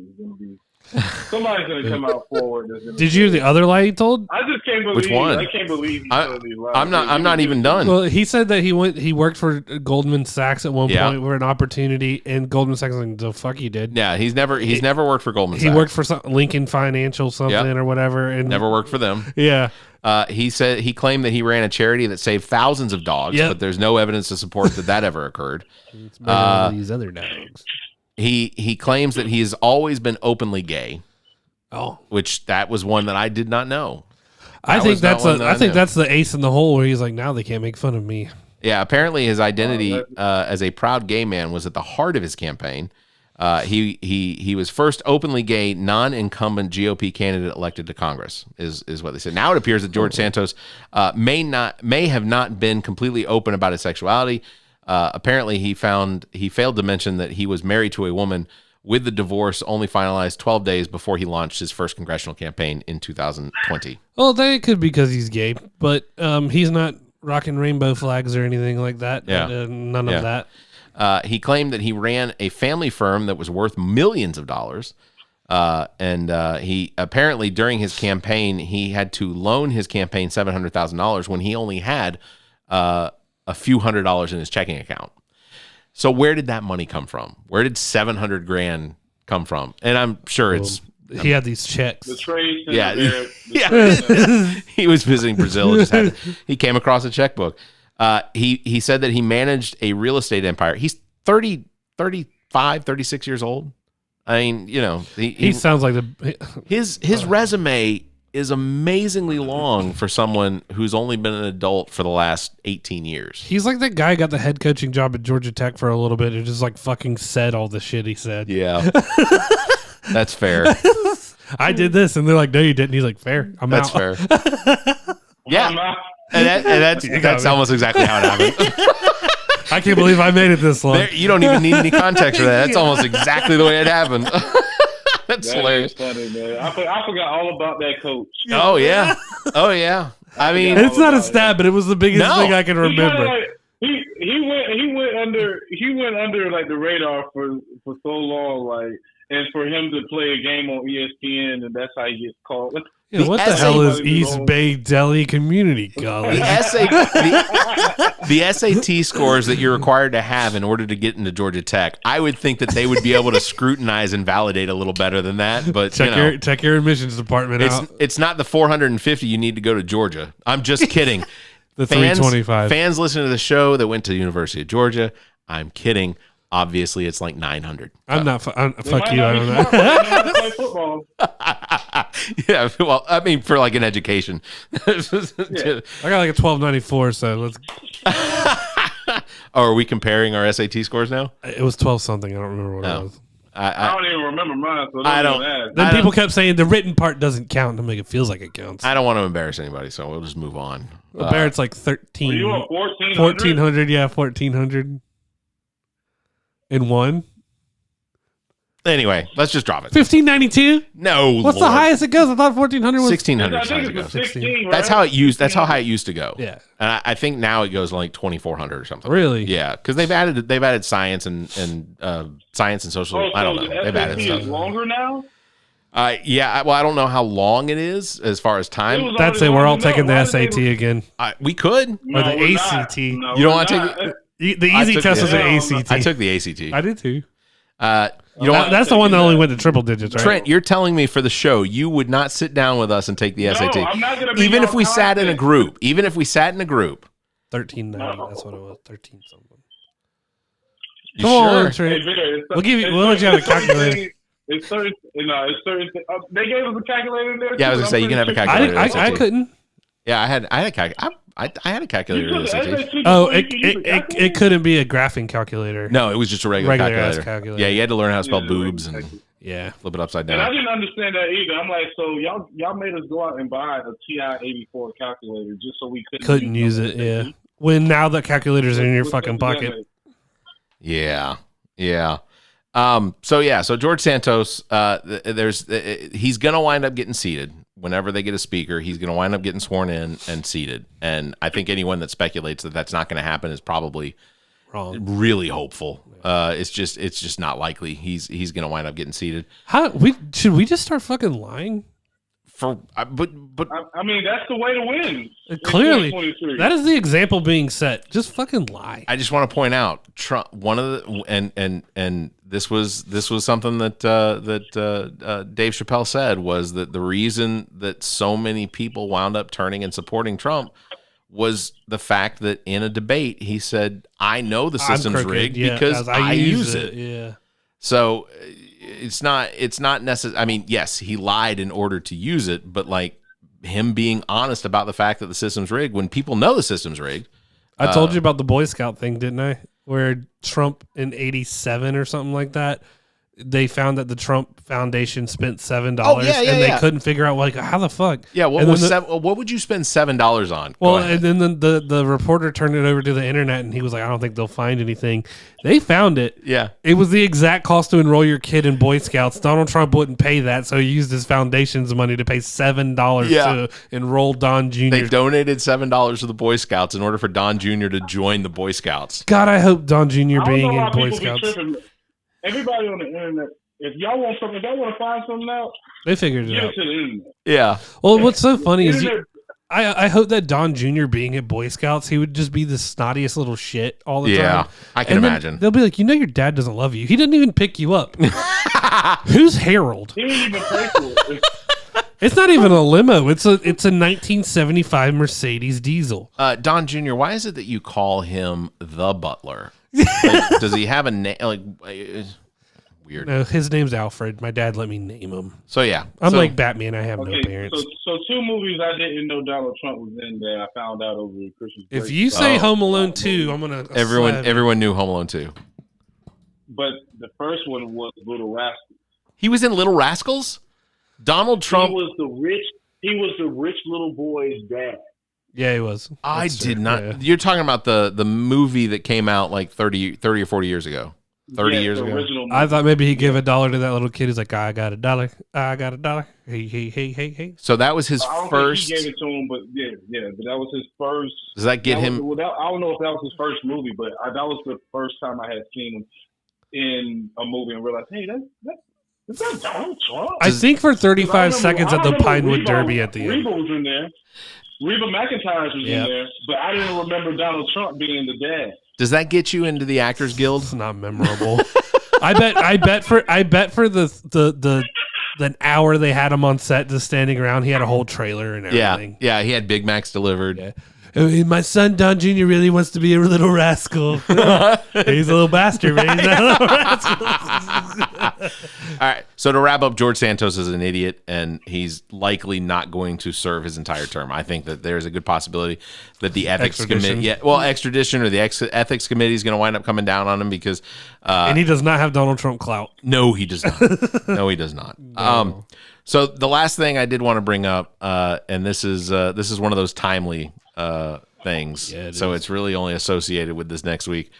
Somebody's gonna come out forward. Did you hear the other lie he told? I just can't believe. Which one? I can't believe he told these lies. I'm not even done. Well, he said that he worked for Goldman Sachs at one point for an opportunity, and Goldman Sachs was like, the fuck he did. Yeah, he's never worked for Goldman Sachs. He worked for Lincoln Financial or whatever, and never worked for them. Yeah. He claimed that he ran a charity that saved thousands of dogs, but there's no evidence to support that ever occurred. It's better than these other dogs. He claims that he has always been openly gay. which that was one that I did not know. I think that's the ace in the hole where he's like, now they can't make fun of me. Yeah, apparently his identity as a proud gay man was at the heart of his campaign. He was first openly gay, non-incumbent GOP candidate elected to Congress, is what they said. Now it appears that George Santos may have not been completely open about his sexuality. Apparently, he failed to mention that he was married to a woman, with the divorce only finalized 12 days before he launched his first congressional campaign in 2020. Well, that could be because he's gay, but he's not rocking rainbow flags or anything like that. Yeah. None of that. He claimed that he ran a family firm that was worth millions of dollars. And he apparently, during his campaign, he had to loan his campaign $700,000 when he only had a few $100s in his checking account. So where did that money come from? Where did $700,000 come from? And I'm sure he had these checks. The trade. Yeah. He was visiting Brazil. He came across a checkbook. He said that he managed a real estate empire. He's 35, 36 years old. I mean, he sounds like his resume is amazingly long for someone who's only been an adult for the last 18 years. He's like that guy who got the head coaching job at Georgia Tech for a little bit and just like fucking said all the shit he said. Yeah. That's fair. I did this, and they're like, no, you didn't. He's like, fair. That's out. Fair. Yeah. And that's almost exactly how it happened. I can't believe I made it this long. You don't even need any context for that. That's almost exactly the way it happened. That's hilarious. Funny, man. I forgot all about that coach. Oh yeah. I mean, it's not a stab, but it was the biggest thing I can remember. He went under like the radar for so long, like, and for him to play a game on ESPN, and that's how he gets called. Yeah, what the hell is East Bay Deli Community College? The SAT scores that you're required to have in order to get into Georgia Tech, I would think that they would be able to scrutinize and validate a little better than that. But check your admissions department out. It's not the 450 you need to go to Georgia. I'm just kidding. The 325. Fans listen to the show that went to the University of Georgia. I'm kidding. Obviously, it's like 900. I'm not. Fuck you. I don't know. Play football. Yeah, well, I mean, for like an education. I got like a 1294. So let's. Are we comparing our SAT scores now? It was 12 something. I don't remember what it was. I don't even remember mine. So I don't. Then people kept saying the written part doesn't count. I'm like, it feels like it counts. I don't want to embarrass anybody, so we'll just move on. Well, Barrett's like 13. Were you on 1400? 1400, yeah, 1400. In one. Anyway, let's just drop it. 1592? No. What's the highest it goes? I thought 1400 was 1600. I think it's 16, right? That's how it used. That's how high it used to go. Yeah. And I think now it goes like 2400 or something. Really? Yeah, because they've added science and science and social. Oh, so I don't know. They've added stuff. is longer now. Yeah. Well, I don't know how long it is as far as time. That's it. We're all taking the SAT again. We could. Or the ACT. You don't want to take it? The easy test was the ACT. I took the ACT. I did too. That's the one that only went to triple digits, right? Trent, you're telling me for the show you would not sit down with us and take the SAT. I'm not gonna be even if we sat in a group. 1390. That's what it was. 13 something. Come on, Trent. Hey, We'll let you have a calculator. It's certain. They gave us a calculator there. Yeah, I was gonna say you can have a calculator. I couldn't. Yeah, I had a calculator. I had a calculator in SAT. Oh, it couldn't be a graphing calculator. No, it was just a regular calculator. Yeah, you had to learn how to spell boobs and flip it upside down. And I didn't understand that either. I'm like, so y'all made us go out and buy a TI-84 calculator just so we couldn't use it. Yeah. When now the calculator's in your fucking pocket. Yeah. So George Santos, he's gonna wind up getting seated. Whenever they get a speaker, he's going to wind up getting sworn in and seated. And I think anyone that speculates that that's not going to happen is probably wrong. Really hopeful. It's just not likely. He's going to wind up getting seated. Should we just start fucking lying? But I mean, that's the way to win. Clearly, that is the example being set. Just fucking lie. I just want to point out Trump. One of the and this was something that Dave Chappelle said was that the reason that so many people wound up turning and supporting Trump was the fact that in a debate he said, "I know the system's rigged because I use it." Yeah. So it's not necessary. I mean, yes, he lied in order to use it, but like him being honest about the fact that the system's rigged when people know the system's rigged. I told you about the Boy Scout thing, didn't I? Where Trump in 87 or something like that, they found that the Trump Foundation spent $7 and they couldn't figure out, like, how the fuck? Yeah, what would you spend $7 on? Well, and then the reporter turned it over to the internet and he was like, I don't think they'll find anything. They found it. Yeah. It was the exact cost to enroll your kid in Boy Scouts. Donald Trump wouldn't pay that, so he used his foundation's money to pay $7 to enroll Don Jr. They donated $7 to the Boy Scouts in order for Don Jr. to join the Boy Scouts. God, I hope Don Jr. being in Boy Scouts. Everybody on the internet, if y'all want something, if y'all want to find something out, they figured it out. to the internet. Yeah. Well, what's so funny is I hope that Don Jr. being at Boy Scouts, he would just be the snottiest little shit all the time. Yeah, I can imagine. They'll be like, your dad doesn't love you. He didn't even pick you up. Who's Harold? He didn't even pay for it. It's not even a limo. It's a 1975 Mercedes diesel. Don Jr., why is it that you call him the butler? Like, does he have a name? Like, weird. No, his name's Alfred. My dad let me name him. So yeah, I'm like Batman. I have no Okay, parents. so two movies I didn't know Donald Trump was in that I found out over Christmas break. If you say Home Alone 2, I'm gonna everyone knew Home Alone 2. But the first one was Little Rascals. He was in Little Rascals. Donald Trump He was the rich little boy's dad. Yeah, he was. I That's did true. not. Yeah. You're talking about the movie that came out like 30 or 40 years ago. 30 years ago. Original I thought maybe he'd give $1 to that little kid. He's like, I got $1. I got $1. Hey. So that was his I don't first. think he gave it to him, but but that was his first. Does that get him? I don't know if that was his first movie, but that was the first time I had seen him in a movie and realized, hey, that's not Donald Trump. I think for 35 seconds at the Pinewood Reba, Derby at the end. Reba was in there. Reba McEntire was in there, but I didn't remember Donald Trump being the dad. Does that get you into the Actors Guild? It's not memorable. I bet for the hour they had him on set just standing around, he had a whole trailer and everything. Yeah, he had Big Macs delivered. Yeah. My son Don Jr. really wants to be a little rascal. He's a little bastard, but he's not a little rascal. All right. So to wrap up, George Santos is an idiot, and he's likely not going to serve his entire term. I think that there's a good possibility that the ethics committee, extradition or the ethics committee is going to wind up coming down on him because, and he does not have Donald Trump clout. No, he does not. No, he does not. No. So the last thing I did want to bring up, and this is one of those timely things. Yeah, it's really only associated with this next week.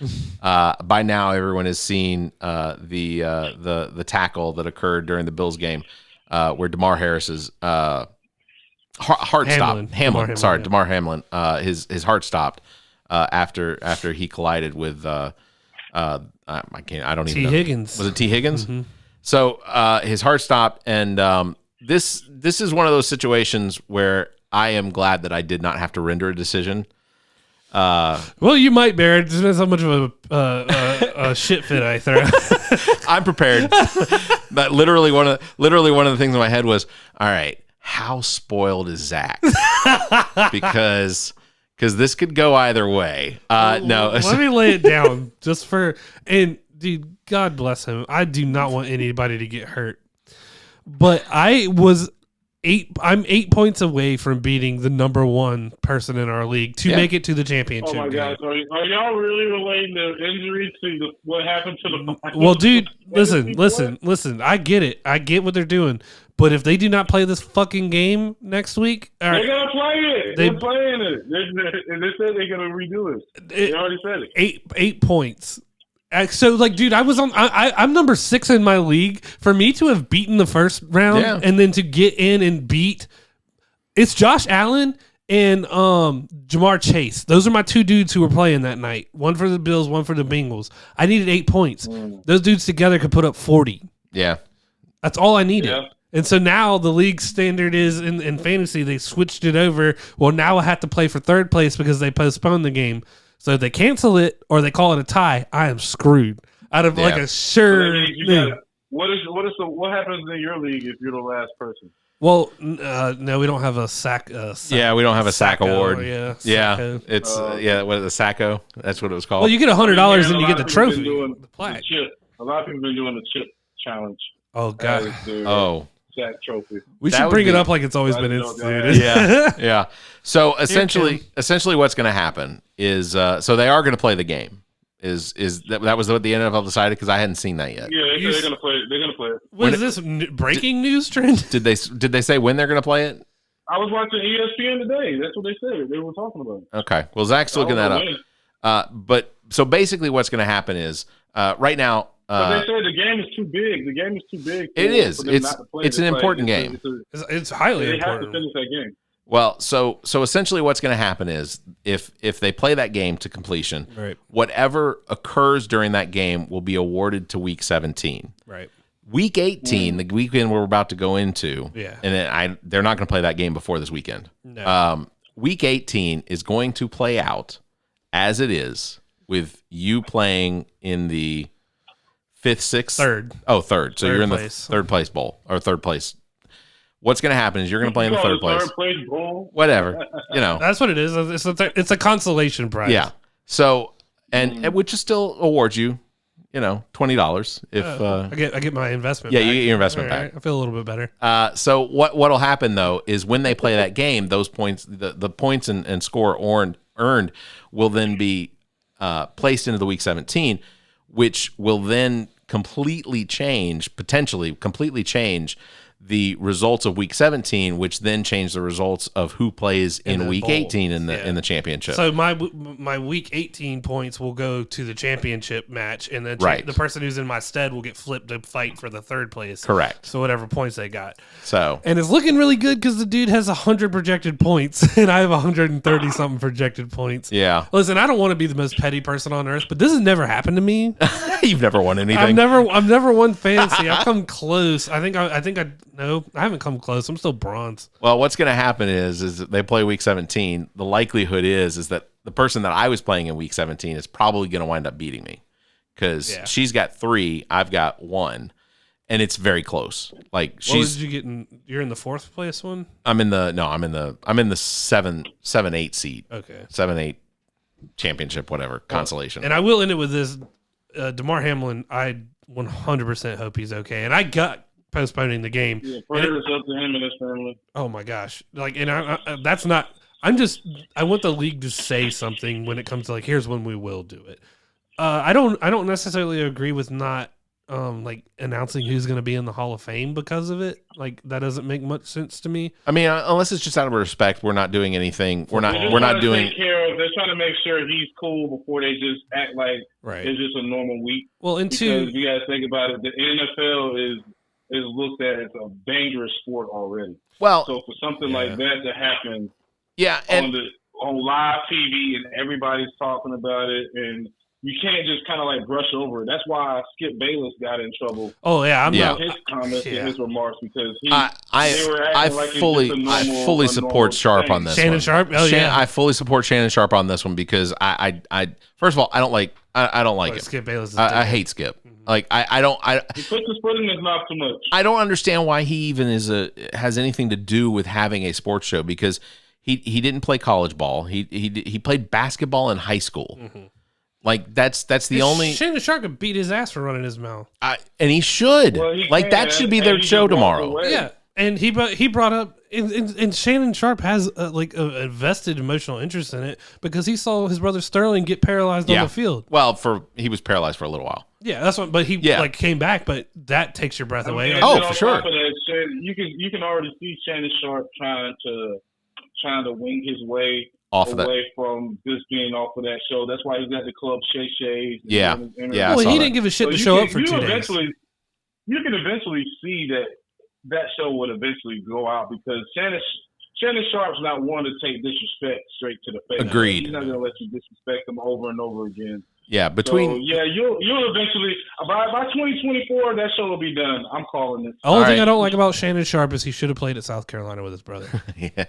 By now, everyone has seen the tackle that occurred during the Bills game, where Damar Harris's heart stopped. Damar Hamlin. His heart stopped after he collided with I don't even know. Higgins. Was it T. Higgins? Mm-hmm. So his heart stopped, and this is one of those situations where I am glad that I did not have to render a decision. Well, you might, Barrett. It depends how much of a shit fit I throw. I'm prepared. But literally one of the things in my head was, all right, how spoiled is Zach? because this could go either way. No, let me lay it down just for and dude, God bless him. I do not want anybody to get hurt, but I'm 8 points away from beating the number one person in our league to make it to the championship. Oh my gosh, are y'all really relating the injury to what happened to the? Well, dude, listen. I get it. I get what they're doing. But if they do not play this fucking game next week, all right, they're gonna play it. They're playing it. They said they're gonna redo it. They already said it. 8 points. So, like, dude, I'm number 6 in my league. For me to have beaten the first round and then to get in and beat, it's Josh Allen and Jamar Chase. Those are my two dudes who were playing that night. One for the Bills, one for the Bengals. I needed 8 points. Those dudes together could put up 40. Yeah. That's all I needed. Yeah. And so now the league standard is in fantasy, they switched it over. Well, now I have to play for third place because they postponed the game. So if they cancel it or they call it a tie, I am screwed. Out of like a sure. What happens in your league if you're the last person? Well, no, we don't have a sack. Yeah, we don't have a sack award. Yeah, it's what is the Sacco? That's what it was called. Well, you get $100 and you get the trophy, the plaque. A lot of people have been doing the chip challenge. Oh God. Sack trophy. We should bring it up like it's always been instituted. Yeah. So essentially what's going to happen is so they are going to play the game. Is that was what the NFL decided, because I hadn't seen that yet. Yeah, they're going to play. They're going to play it. What is this breaking news, Trent? Did they say when they're going to play it? I was watching ESPN today. That's what they said. They were talking about it. Okay. Well, Zach's looking that up. But so basically, what's going to happen is right now. But they said the game is too big. The game is too big. It is. It's an important game. It's highly important. They have to finish that game. Well, so essentially what's going to happen is if they play that game to completion, right, whatever occurs during that game will be awarded to Week 17. Right. Week 18, the weekend we're about to go into, and they're not going to play that game before this weekend. No. Week 18 is going to play out as it is, with you playing in the fifth, sixth, third. Oh, third. So you're in the place. third place bowl or third place. What's going to happen is you're going to play in the third place. Third place bowl. Whatever, That's what it is. It's a consolation prize. Yeah. So and which is still awards you, $20 if I get my investment. Yeah, back. you get your investment All back. I feel a little bit better. So what'll happen though is when they play that game, those points, the points and score earned will then be placed into the Week 17, which will then potentially completely change the results of Week 17, which then change the results of who plays in Week 18 in the championship. So my Week 18 points will go to the championship match, and then the person who's in my stead will get flipped to fight for the third place. Correct. So whatever points they got. And it's looking really good because the dude has 100 projected points, and I have 130 something projected points. Yeah. Listen, I don't want to be the most petty person on earth, but this has never happened to me. You've never won anything. I've never won fantasy. I've come close. I haven't come close. I'm still bronze. Well, what's going to happen is that they play Week 17. The likelihood is that the person that I was playing in Week 17 is probably going to wind up beating me, because she's got 3, I've got 1, and it's very close. Like what did you get in? You're in the fourth place one. I'm in the 7-8 seed. Okay, 7-8 championship, whatever consolation. And I will end it with this: DeMar Hamlin. I 100% hope he's okay. And I got postponing the game. Yeah, prayers up to him and his family. Oh my gosh! That's not. I want the league to say something when it comes to here's when we will do it. I don't necessarily agree with not announcing who's going to be in the Hall of Fame because of it. That doesn't make much sense to me. I mean, unless it's just out of respect, we're not doing anything. We're not doing. They're trying to make sure he's cool before they just act like it's just a normal week. Well, because you got to think about it. The NFL is looked at as a dangerous sport already. Well, so for something like that to happen, on live TV and everybody's talking about it, and you can't just kind of brush over it. That's why Skip Bayless got in trouble. Oh yeah, his comments and his remarks, because I fully support Sharp on this. Shannon Sharp. Oh yeah, I fully support Shannon Sharp on this one because I first of all I don't like him. Skip Bayless. I hate Skip. I he puts his foot in his mouth too much. I don't understand why he even has anything to do with having a sports show, because he didn't play college ball. He played basketball in high school. Mm-hmm. That's the only. Shannon Sharp could beat his ass for running his mouth. And he should. Well, that should be their show tomorrow. Yeah. And he brought up, and Shannon Sharp has a vested emotional interest in it because he saw his brother Sterling get paralyzed on the field. Well, he was paralyzed for a little while. Yeah, that's what. But he came back. But that takes your breath away. For sure. You can already see Shannon Sharp trying to wing his way away from this being off of that show. That's why he's at the club Shay Shay. Yeah. Well, he didn't give a shit to show up for 2 days. You can eventually see that show would eventually go out, because Shannon Sharp's not one to take disrespect straight to the face. Agreed. He's not going to let you disrespect him over and over again. Yeah, you'll eventually by 2024 that show will be done. I'm calling this. The only thing I don't like about Shannon Sharp is he should have played at South Carolina with his brother. Yeah.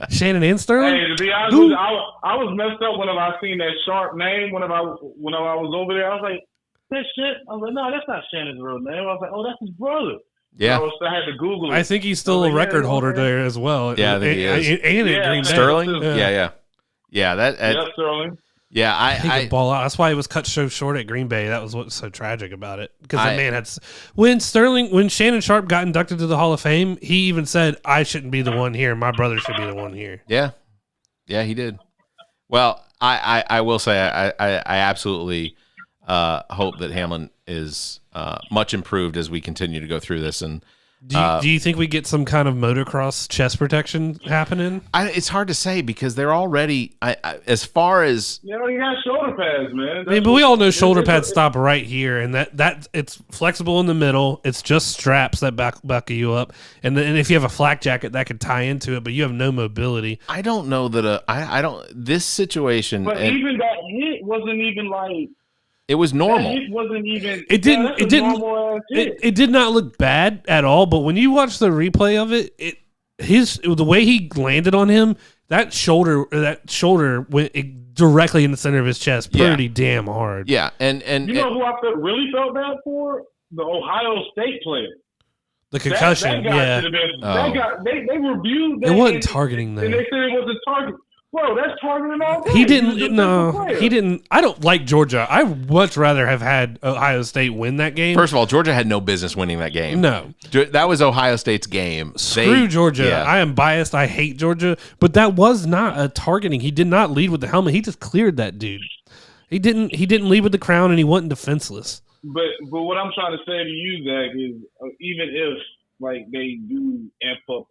Shannon and Sterling. Hey, to be honest with you, I was messed up whenever I seen that Sharp name. Whenever I was over there, I was like, that shit. I was like, no, that's not Shannon's real name. I was like, oh, that's his brother. Yeah, I had to Google it. I think he's still a record holder there as well. Yeah, I think he is. And at Green Bay. Sterling. Yeah. Sterling. Yeah, He could ball out. That's why he was cut so short at Green Bay. That was what's so tragic about it. Because that man had when Shannon Sharp got inducted to the Hall of Fame, he even said, "I shouldn't be the one here. My brother should be the one here." Yeah, he did. Well, I will say I absolutely hope that Hamlin is much improved as we continue to go through this. And do you think we get some kind of motocross chest protection happening? It's hard to say because they're already as far as you got shoulder pads, man. But we all know shoulder pads stop right here, and that it's flexible in the middle. It's just straps that buckle you up, and if you have a flak jacket, that could tie into it, but you have no mobility. I don't know that I don't this situation. But even that hit wasn't even like. It was normal. It wasn't even. It did not look bad at all. But when you watch the replay of it, the way he landed on him, that shoulder went directly in the center of his chest, pretty damn hard. Yeah, and you know who I really felt bad for? The Ohio State player. The concussion. That guy should have been. They reviewed. It wasn't targeting though. And they said it wasn't targeting. Bro, that's targeting all day. He didn't. I don't like Georgia. I would much rather have had Ohio State win that game. First of all, Georgia had no business winning that game. No. That was Ohio State's game. Screw Georgia. Yeah. I am biased. I hate Georgia. But that was not a targeting. He did not lead with the helmet. He just cleared that dude. He didn't lead with the crown, and he wasn't defenseless. But what I'm trying to say to you, Zach, is even if they do amp up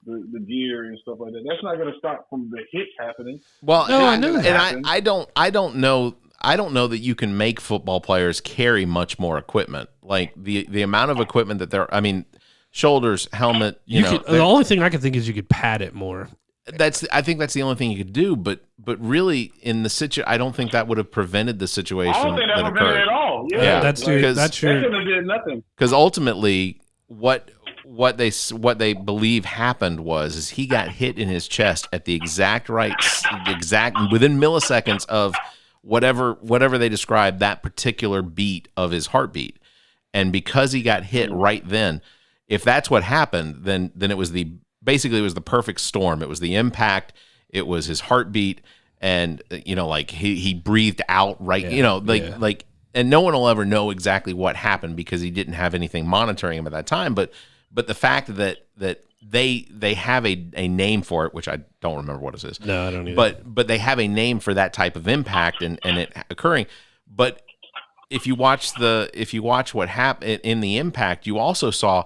the gear and stuff like that, that's not going to stop from the hits happening. Well, no, I know that. And I don't know that you can make football players carry much more equipment. Like the amount of equipment that shoulders, helmet. The only thing I can think is you could pad it more. I think that's the only thing you could do. But really, in the situation, I don't think that would have prevented the situation. I don't think that prevented it at all. Yeah, that's true. That could have did nothing. Because ultimately, what they believe happened is he got hit in his chest at the exact within milliseconds of whatever they described that particular beat of his heartbeat, and because he got hit right then, if that's what happened, then it was the perfect storm. It was the impact, it was his heartbeat, and he breathed out right, and no one will ever know exactly what happened because he didn't have anything monitoring him at that time, but the fact that they have a name for it, which I don't remember what it is. No, I don't either. But they have a name for that type of impact and it occurring. But if you watch what happened in the impact, you also saw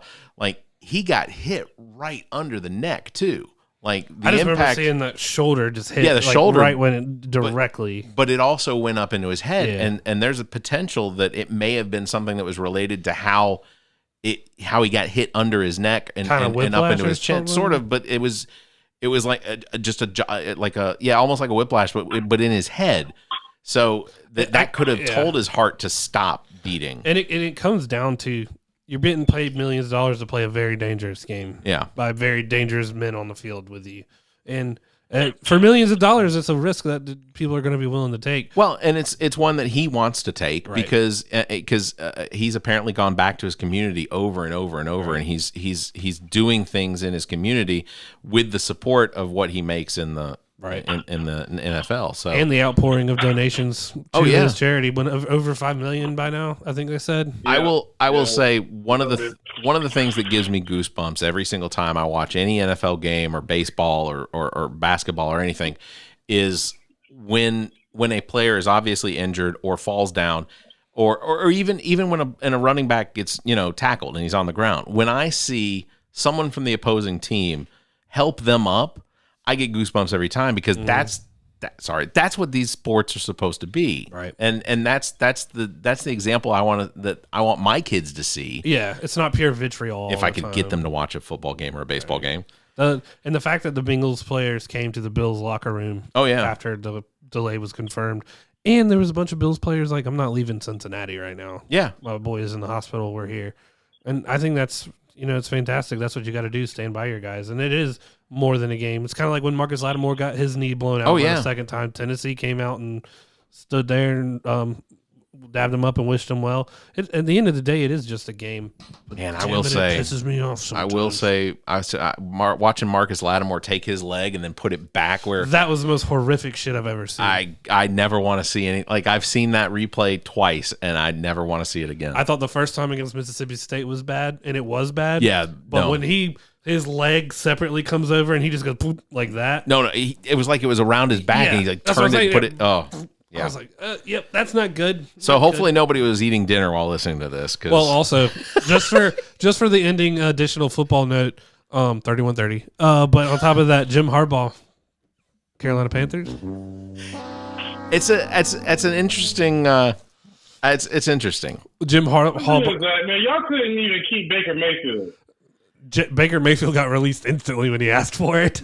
he got hit right under the neck too. I just remember seeing that shoulder just hit. Yeah, the shoulder right went directly. But it also went up into his head, and there's a potential that it may have been something that was related to how he got hit under his neck and up into his chin, sort of. But it was like almost like a whiplash, but in his head. So that could have told his heart to stop beating. And it comes down to you're getting paid millions of dollars to play a very dangerous game. Yeah, by very dangerous men on the field with you, and for millions of dollars, it's a risk that people are going to be willing to take. Well, and it's one that he wants to take because he's apparently gone back to his community over and over and over, and he's doing things in his community with the support of what he makes in the in the NFL. So and the outpouring of donations to his charity, went over $5 million by now, I think they said. Yeah. I will say one of the things that gives me goosebumps every single time I watch any NFL game or baseball or basketball or anything is when a player is obviously injured or falls down or even when a running back gets tackled and he's on the ground. When I see someone from the opposing team help them up, I get goosebumps every time because that's what these sports are supposed to be, right? And that's the example I want my kids to see. Yeah, it's not pure vitriol. If I could get them to watch a football game or a baseball game, and the fact that the Bengals players came to the Bills locker room, after the delay was confirmed, and there was a bunch of Bills players like, I'm not leaving Cincinnati right now. Yeah, my boy is in the hospital. We're here, and I think that's it's fantastic. That's what you got to do. Stand by your guys, and it is more than a game. It's kind of like when Marcus Lattimore got his knee blown out for the second time. Tennessee came out and stood there and dabbed him up and wished him well. At the end of the day, it is just a game. Man, Damn it pisses me off sometimes. I will say, watching Marcus Lattimore take his leg and then put it back where that was the most horrific shit I've ever seen. I never want to see any. Like, I've seen that replay twice, and I never want to see it again. I thought the first time against Mississippi State was bad, and it was bad. Yeah, but when his leg separately comes over and he just goes poop like that. No, it was like it was around his back, and he like turned it, put it. Oh. Yeah. I was like, yep, that's not good. So hopefully nobody was eating dinner while listening to this. Well, also just for the ending additional football note, 31-30. But on top of that, Jim Harbaugh, Carolina Panthers. It's an interesting. It's interesting. Jim Harbaugh. Man, y'all couldn't even keep Baker Mayfield. Baker Mayfield got released instantly when he asked for it.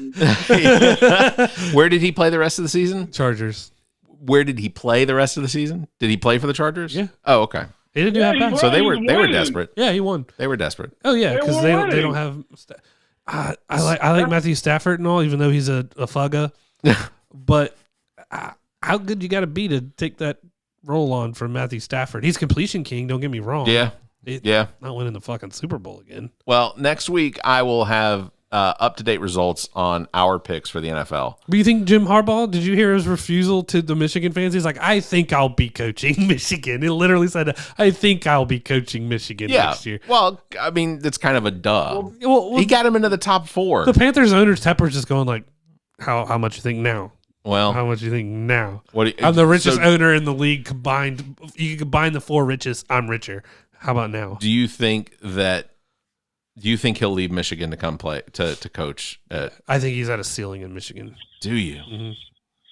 Where did he play the rest of the season? Chargers. Where did he play the rest of the season? Did he play for the Chargers? Yeah. Oh, okay. He didn't do that bad. So they were desperate. Yeah, he won. They were desperate. Oh yeah, because they don't have. I like Matthew Stafford and all, even though he's a fugga. But how good you got to be to take that role on from Matthew Stafford? He's completion king. Don't get me wrong. Yeah. Not winning the fucking Super Bowl again. Well, next week I will have up-to-date results on our picks for the NFL. But you think Jim Harbaugh, did you hear his refusal to the Michigan fans? He's like, I think I'll be coaching Michigan. He literally said, I think I'll be coaching Michigan next year. Well, I mean, it's kind of a duh. Well, he got him into the top 4. The Panthers owner Tepper's just going like, how much you think now? Well, how much you think now? I'm the richest owner in the league combined. You combine the 4 richest, I'm richer. How about now? Do you think he'll leave Michigan to come play to coach? I think he's at a ceiling in Michigan. Do you? Mm-hmm.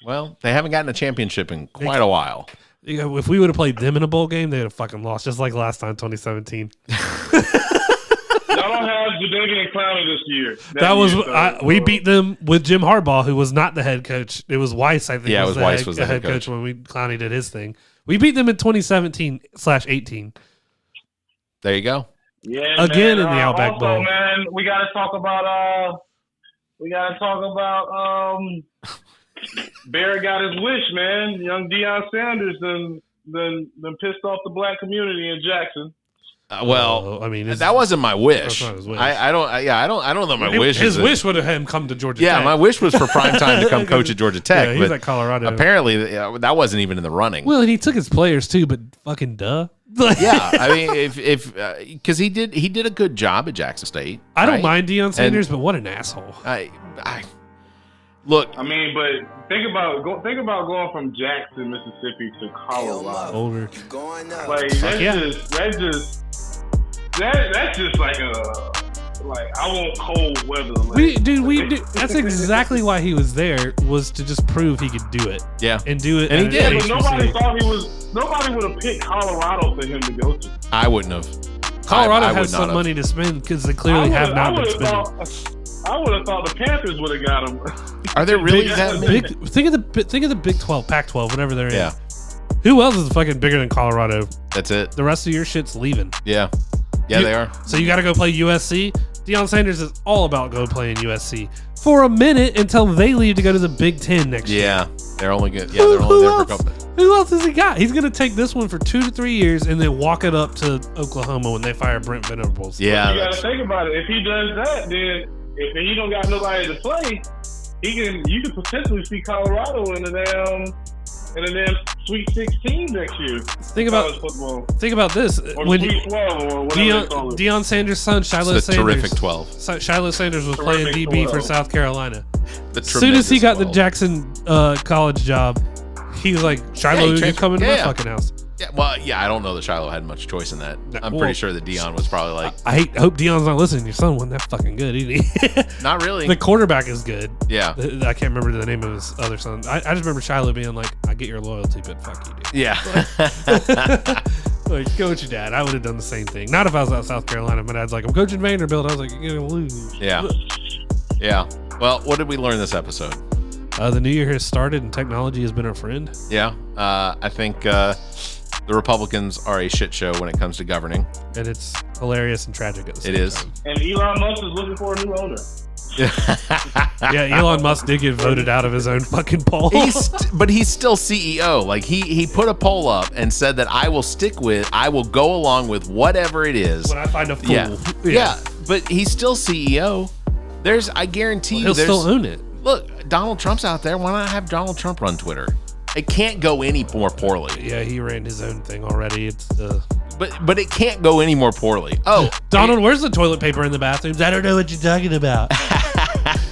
Well, they haven't gotten a championship in quite a while. If we would have played them in a bowl game, they would have fucking lost, just like last time, 2017. Y'all don't have Jadeveon Clowney this year. We beat them with Jim Harbaugh, who was not the head coach. It was Weiss, I think. Yeah, it was Weiss was the head coach when Clowney did his thing. We beat them in 2017/18. There you go. Yeah, again man, in the Outback also, Bowl. Man, we got to talk about. Barrett got his wish, man. Young Deion Sanders then pissed off the black community in Jackson. I mean, that wasn't my wish. That's not his wish. I don't know my wish. His wish would have had him come to Georgia Tech. Yeah, my wish was for prime time to come coach at Georgia Tech. Yeah, he's at Colorado. Apparently, that wasn't even in the running. Well, and he took his players too, but fucking duh. Yeah, I mean, if because he did a good job at Jackson State. I don't mind Deion Sanders, but what an asshole. Look. I mean, but think about going from Jackson, Mississippi to Colorado. Over. Like that's just like I want cold weather. That's exactly why he was there, was to just prove he could do it. Yeah, and do it. And he did. But nobody would have picked Colorado for him to go to. I wouldn't have. Colorado has some money to spend because they clearly have not been spending. I would have thought the Panthers would have got him. Are there really that big? Think of the Big 12, Pac-12, whatever they're in. Yeah. Who else is fucking bigger than Colorado? That's it. The rest of your shit's leaving. Yeah. Yeah, they are. So you got to go play USC. Deion Sanders is all about go playing USC for a minute until they leave to go to the Big Ten next year. Yeah, they're only good. Yeah, they're only there for a couple. Who else has he got? He's going to take this one for 2 to 3 years and then walk it up to Oklahoma when they fire Brent Venables. Yeah, you got to think about it. If he does that, then if he don't got nobody to play, you can potentially see Colorado in the damn Sweet 16 next year. Think about this. Or when Sweet 12 or whatever they call it. Deion Sanders' son, Shiloh it's the Sanders. Terrific 12. Shiloh Sanders was playing DB for South Carolina. As soon as he got the Jackson college job, he was like, Shiloh, you coming to my fucking house. Yeah, well, yeah, I don't know that Shiloh had much choice in that. I'm pretty sure that Deion was probably like... I hope Deion's not listening. Your son wasn't that fucking good, either. Not really. The quarterback is good. Yeah. I can't remember the name of his other son. I just remember Shiloh being like, I get your loyalty, but fuck you, dude. Yeah. Like, go with your dad. I would have done the same thing. Not if I was out South Carolina. My dad's like, I'm coaching Vanderbilt. I was like, you're going to lose. Yeah. Yeah. Well, what did we learn this episode? The new year has started and technology has been our friend. Yeah. I think... the Republicans are a shit show when it comes to governing. And it's hilarious and tragic at the same time. It is. And Elon Musk is looking for a new owner. Yeah, Elon Musk did get voted out of his own fucking poll. But he's still CEO. Like he put a poll up and said that I will go along with whatever it is. When I find a fool. Yeah. But he's still CEO. I guarantee you He'll still own it. Look, Donald Trump's out there. Why not have Donald Trump run Twitter? It can't go any more poorly. Yeah, he ran his own thing already. It's But it can't go any more poorly. Oh, Donald, where's the toilet paper in the bathrooms? I don't know what you're talking about.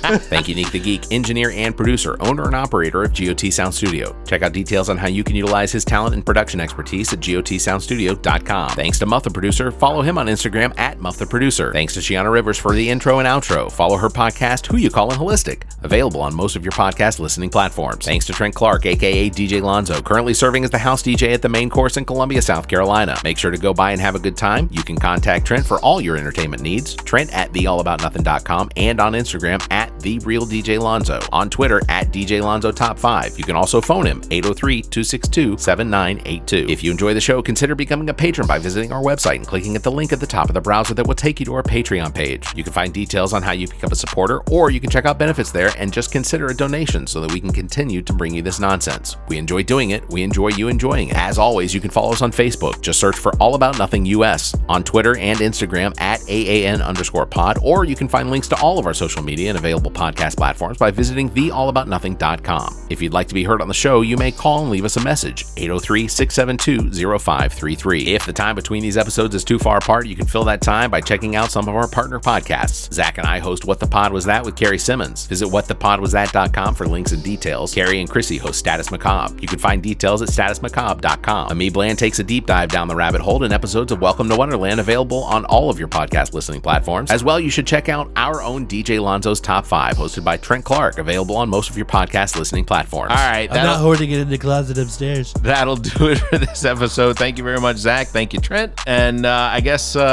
Thank you, Nick the Geek, engineer and producer, owner and operator of GOT Sound Studio. Check out details on how you can utilize his talent and production expertise at gotsoundstudio.com. Thanks to Muff the Producer. Follow him on Instagram at Muff the Producer. Thanks to Shiana Rivers for the intro and outro. Follow her podcast, Who You Callin' Holistic, available on most of your podcast listening platforms. Thanks to Trent Clark, aka DJ Lonzo, currently serving as the house DJ at the main course in Columbia, South Carolina. Make sure to go by and have a good time. You can contact Trent for all your entertainment needs. Trent at theallaboutnothing.com and on Instagram at TheRealDJLonzo. On Twitter at DJ Lonzo Top 5. You can also phone him 803-262-7982. If you enjoy the show, consider becoming a patron by visiting our website and clicking at the link at the top of the browser that will take you to our Patreon page. You can find details on how you become a supporter, or you can check out benefits there and just consider a donation so that we can continue to bring you this nonsense. We enjoy doing it. We enjoy you enjoying it. As always, you can follow us on Facebook. Just search for All About Nothing US, on Twitter and Instagram at AAN_pod, or you can find links to all of our social media and available podcast platforms by visiting theallaboutnothing.com. If you'd like to be heard on the show, you may call and leave us a message, 803-672-0533. If the time between these episodes is too far apart, you can fill that time by checking out some of our partner podcasts. Zach and I host What the Pod Was That with Carrie Simmons. Visit whatthepodwasthat.com for links and details. Carrie and Chrissy host Status Macabre. You can find details at statusmacabre.com. Ami Bland takes a deep dive down the rabbit hole in episodes of Welcome to Wonderland, available on all of your podcast listening platforms. As well, you should check out our own DJ Lonzo's Top 5, hosted by Trent Clark, available on most of your podcast listening platforms. All right. I'm not hoarding it in the closet upstairs. That'll do it for this episode. Thank you very much, Zach. Thank you, Trent. And I guess your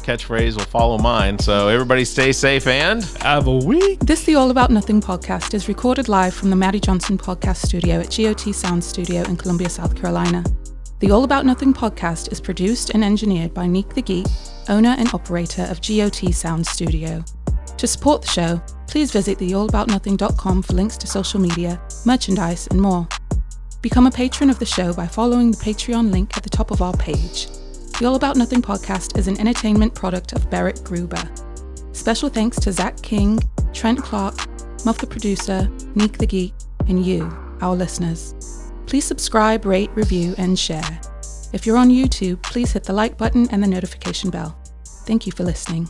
catchphrase will follow mine. So everybody stay safe and Have a week. This The All About Nothing podcast is recorded live from the Maddie Johnson podcast studio at GOT Sound Studio in Columbia, South Carolina. The All About Nothing podcast is produced and engineered by Nick the Geek, owner and operator of GOT Sound Studio. To support the show, please visit theallaboutnothing.com for links to social media, merchandise, and more. Become a patron of the show by following the Patreon link at the top of our page. The All About Nothing podcast is an entertainment product of Barrett Gruber. Special thanks to Zach King, Trent Clark, Muff the Producer, Nick the Geek, and you, our listeners. Please subscribe, rate, review, and share. If you're on YouTube, please hit the like button and the notification bell. Thank you for listening.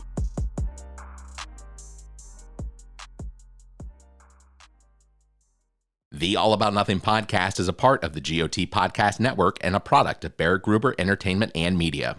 The All About Nothing podcast is a part of the GOT Podcast Network and a product of Barrett Gruber Entertainment and Media.